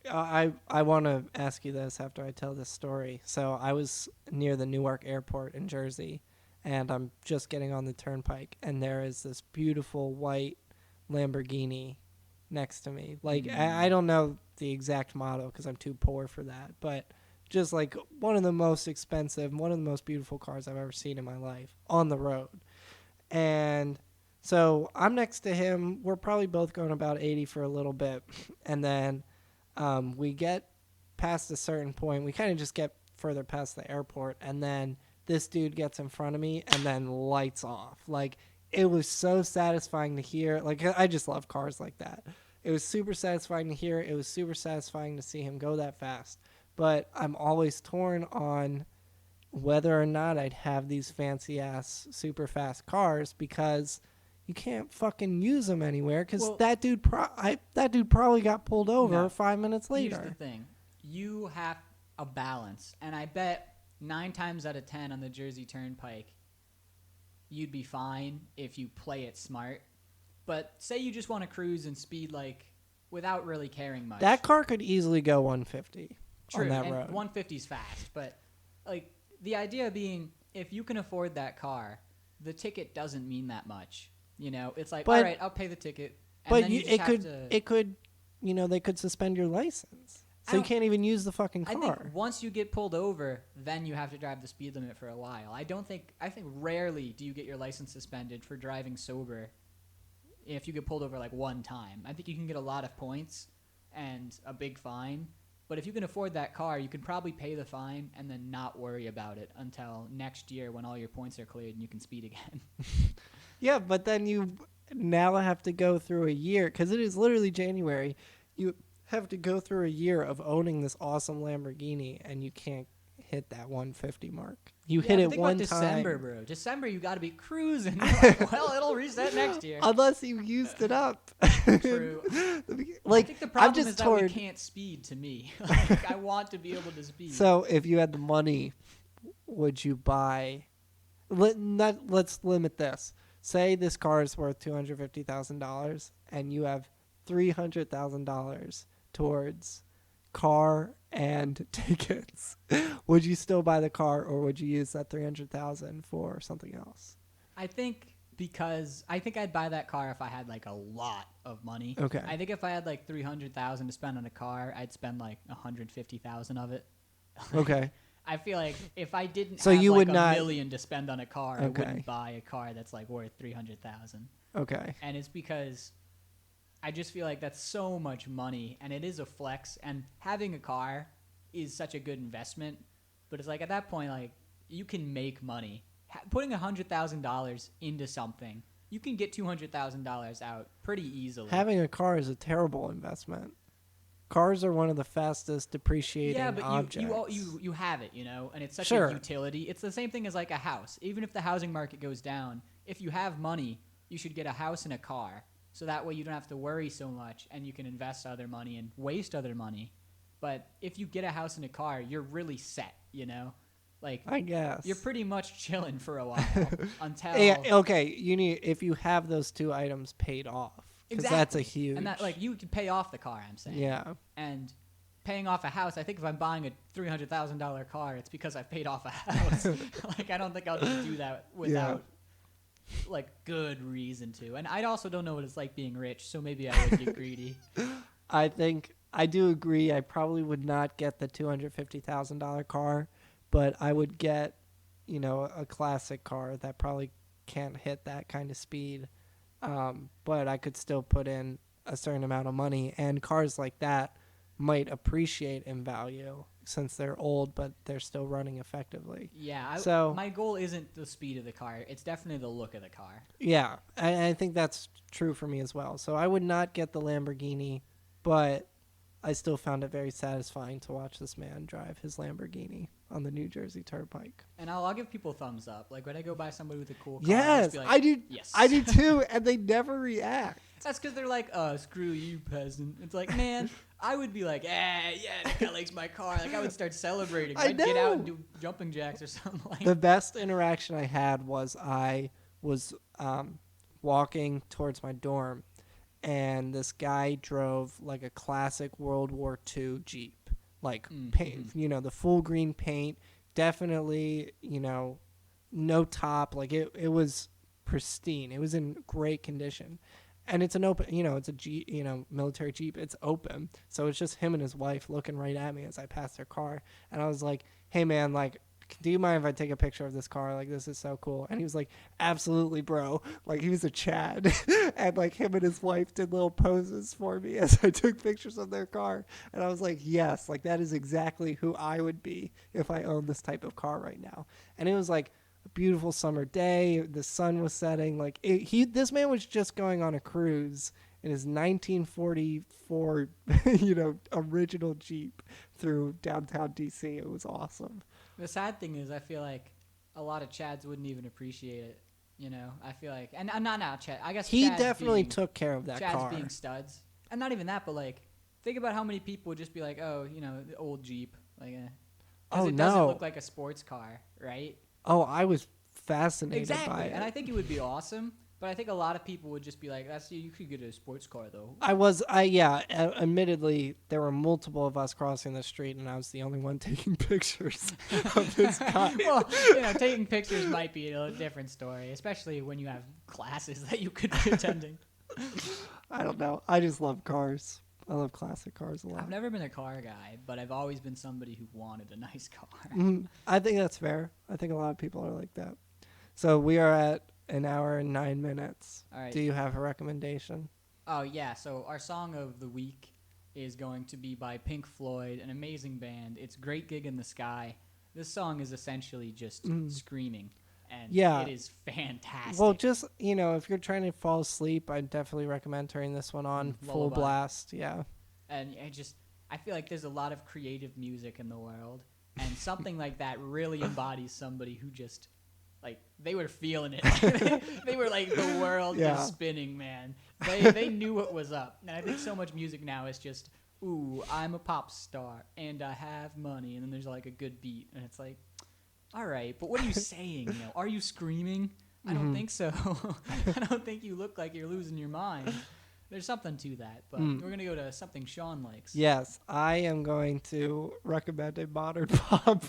I want to ask you this after I tell this story. So I was near the Newark airport in Jersey, and I'm just getting on the turnpike, and there is this beautiful white Lamborghini next to me. Like, I don't know the exact model because I'm too poor for that, but just like one of the most expensive, one of the most beautiful cars I've ever seen in my life on the road. And so I'm next to him. We're probably both going about 80 for a little bit. And then we get past a certain point. We kind of just get further past the airport. And then this dude gets in front of me and then lights off. Like, it was so satisfying to hear. Like, I just love cars like that. It was super satisfying to hear. It was super satisfying to see him go that fast. But I'm always torn on whether or not I'd have these fancy-ass super fast cars because you can't fucking use them anywhere because that dude probably got pulled over 5 minutes later. Here's the thing. a balance. And I bet 9 times out of 10 on the Jersey Turnpike, you'd be fine if you play it smart. But say you just want to cruise and speed like without really caring much.
That car could easily go 150
True,
on that
and
road.
150's fast, but like the idea being, if you can afford that car, the ticket doesn't mean that much. You know, it's like, all right, I'll pay the ticket. And
But
then you just
it
have
could,
to,
it could, you know, they could suspend your license, so you can't even use the fucking car.
I think once you get pulled over, then you have to drive the speed limit for a while. I think rarely do you get your license suspended for driving sober if you get pulled over like one time. I think you can get a lot of points and a big fine. But if you can afford that car, you can probably pay the fine and then not worry about it until next year when all your points are cleared and you can speed again.
Yeah, but then you now have to go through a year, because it is literally January. You have to go through a year of owning this awesome Lamborghini, and you can't hit that 150 mark. You hit it
think
one
about
time.
December, bro. December, you got to be cruising. Like, well, it'll reset next year.
Unless you used it up.
True.
Like,
I think the
I'm
problem
just
is that
toured.
we can't speed to me. Like, I want to be able to speed.
So if you had the money, would you buy? Let's limit this. Say this car is worth $250,000, and you have $300,000 towards car and tickets. Would you still buy the car, or would you use that $300,000 for something else?
I think I'd buy that car if I had like a lot of money.
Okay.
I think if I had like $300,000 to spend on a car, I'd spend like $150,000 of it.
Okay.
I feel like if I didn't
So
have
you
like
would
a
not-
million to spend on a car, I
Okay.
wouldn't buy a car that's like worth $300,000.
Okay.
And it's because I just feel like that's so much money, and it is a flex, and having a car is such a good investment. But it's like at that point, like you can make money. Putting $100,000 into something, you can get $200,000 out pretty easily.
Having a car is a terrible investment. Cars are one of the fastest depreciating objects.
you have it, you know, and it's such
Sure.
a utility. It's the same thing as like a house. Even if the housing market goes down, if you have money, you should get a house and a car. So that way you don't have to worry so much, and you can invest other money and waste other money. But if you get a house and a car, you're really set, you know? Like,
I guess.
you're pretty much chilling for a while until...
Yeah, okay, if you have those two items paid off. Because that's a huge...
And that, like, you can pay off the car, I'm saying.
Yeah.
And paying off a house, I think if I'm buying a $300,000 car, it's because I've paid off a house. Like, I don't think I'll just do that without... like good reason to. And I also don't know what it's like being rich, so maybe I would get greedy.
I think I do agree. I probably would not get the $250,000 car, but I would get, you know, a classic car that probably can't hit that kind of speed. But I could still put in a certain amount of money, and cars like that might appreciate in value since they're old, but they're still running effectively.
Yeah.
So
my goal isn't the speed of the car. It's definitely the look of the car.
yeah, I think that's true for me as well. So I would not get the Lamborghini, but I still found it very satisfying to watch this man drive his Lamborghini on the New Jersey Turnpike.
And I'll give people thumbs up. Like when I go by somebody with a cool car, I'll
Yes,
just be like,
I do.
Yes.
I do too, and they never react.
That's because they're like, oh, screw you, peasant. It's like, man, I would be like, yeah, that guy likes my car. Like I would start celebrating. I'd get out and do jumping jacks or something like that.
The best interaction I had was I was walking towards my dorm, and this guy drove like a classic World War II Jeep, like paint, you know, the full green paint, definitely, you know, no top, like it was pristine. It was in great condition. And it's an open, you know, it's a Jeep, you know, military Jeep. It's open. So it's just him and his wife looking right at me as I pass their car. And I was like, hey, man, like, do you mind if I take a picture of this car? Like, this is so cool. And he was like, absolutely, bro. Like, he was a Chad. And, like, him and his wife did little poses for me as I took pictures of their car. And I was like, yes, like, that is exactly who I would be if I owned this type of car right now. And it was like a beautiful summer day. The sun was setting. Like, this man was just going on a cruise in his 1944, you know, original Jeep through downtown D.C. It was awesome.
The sad thing is, I feel like a lot of Chads wouldn't even appreciate it. You know, I feel like, and not Chad. I guess
He
Chads
definitely
being,
took care of that
Chads
car.
being studs, and not even that, but like, think about how many people would just be like, oh, you know, the old Jeep, like, Because
Oh,
it doesn't
no.
look like a sports car, right?
Oh, I was fascinated
Exactly.
by it.
And I think it would be awesome. But I think a lot of people would just be like, "That's you could get a sports car though."
Admittedly, there were multiple of us crossing the street, and I was the only one taking pictures of this guy.
Well, taking pictures might be a different story, especially when you have classes that you could be attending.
I don't know. I just love cars. I love classic cars a lot.
I've never been a car guy, but I've always been somebody who wanted a nice car.
I think that's fair. I think a lot of people are like that. So we are at an hour and 9 minutes.
All right.
Do you have a recommendation?
Oh, yeah. So our song of the week is going to be by Pink Floyd, an amazing band. It's Great Gig in the Sky. This song is essentially just screaming, and
Yeah.
it is fantastic.
Well, just, if you're trying to fall asleep, I'd definitely recommend turning this one on full
Lullaby.
blast. Yeah.
And I feel like there's a lot of creative music in the world, and something like that really embodies somebody who just, like, they were feeling it. They were like, the world
Yeah.
is spinning, man. They knew what was up. And I think so much music now is just, ooh, I'm a pop star, and I have money, and then there's like a good beat, and it's like, all right, but what are you saying? Are you screaming? I don't think so. I don't think you look like you're losing your mind. There's something to that, but we're going to go to something Sean likes.
Yes, I am going to recommend a modern pop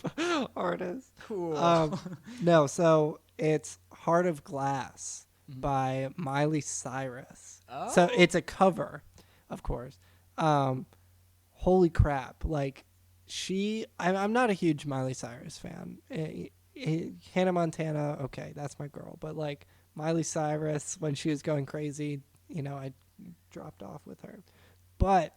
artist.
Cool.
No, so it's Heart of Glass by Miley Cyrus.
Oh.
So it's a cover, of course. Holy crap. Like, I'm not a huge Miley Cyrus fan. Hannah Montana, okay, that's my girl. But, like, Miley Cyrus, when she was going crazy, I dropped off with her. But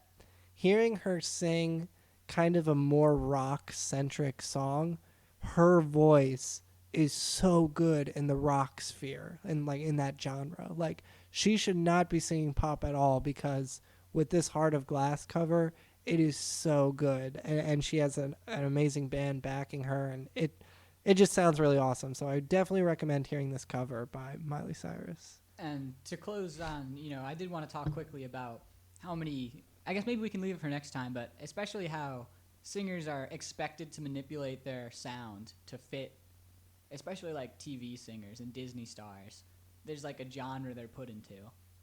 hearing her sing kind of a more rock-centric song, her voice is so good in the rock sphere and like in that genre. Like, she should not be singing pop at all, because with this Heart of Glass cover, it is so good, and she has an amazing band backing her, and it just sounds really awesome. So I definitely recommend hearing this cover by Miley Cyrus.
And to close on, I did want to talk quickly about how many, I guess maybe we can leave it for next time, but especially how singers are expected to manipulate their sound to fit, especially like TV singers and Disney stars. There's like a genre they're put into,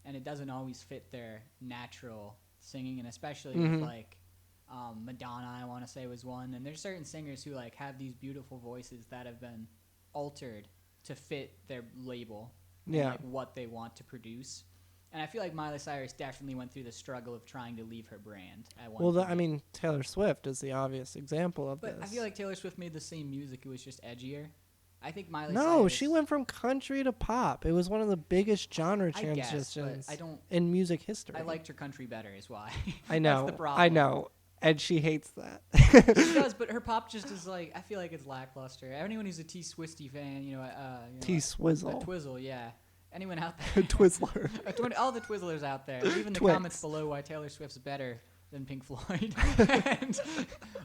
and it doesn't always fit their natural singing, and especially with like Madonna, I want to say, was one. And there's certain singers who like have these beautiful voices that have been altered to fit their label.
Yeah.
And, like, what they want to produce. And I feel like Miley Cyrus definitely went through the struggle of trying to leave her brand at one point.
Taylor Swift is the obvious example of
But
this.
I feel like Taylor Swift made the same music. It was just edgier. I think Miley
No,
Cyrus...
she went from country to pop. It was one of the biggest genre
I guess,
transitions
but I don't...
in music history.
I liked her country better is why.
I know.
That's the problem.
I know. And she hates that.
She does, but her pop just is like... I feel like it's lackluster. Anyone who's a T-Swisty fan,
T-Swizzle.
Twizzle, yeah. Anyone out there?
Twizzler.
All the Twizzlers out there. Leave in the
Twix.
comments below why Taylor Swift's better than Pink Floyd. And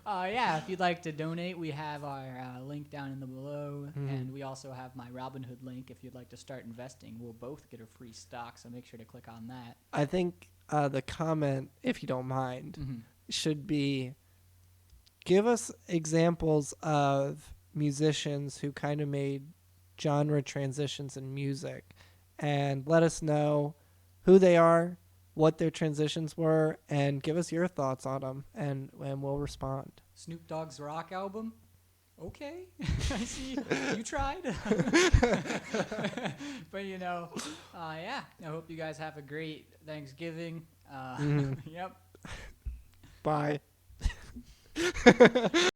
if you'd like to donate, we have our link down in the below, and we also have my Robinhood link if you'd like to start investing. We'll both get a free stock, so make sure to click on that.
I think the comment, if you don't mind, should be, give us examples of musicians who kind of made genre transitions in music, and let us know who they are, what their transitions were, and give us your thoughts on them, and we'll respond.
Snoop Dogg's rock album? Okay. I see. You tried. But, I hope you guys have a great Thanksgiving. Yep.
Bye.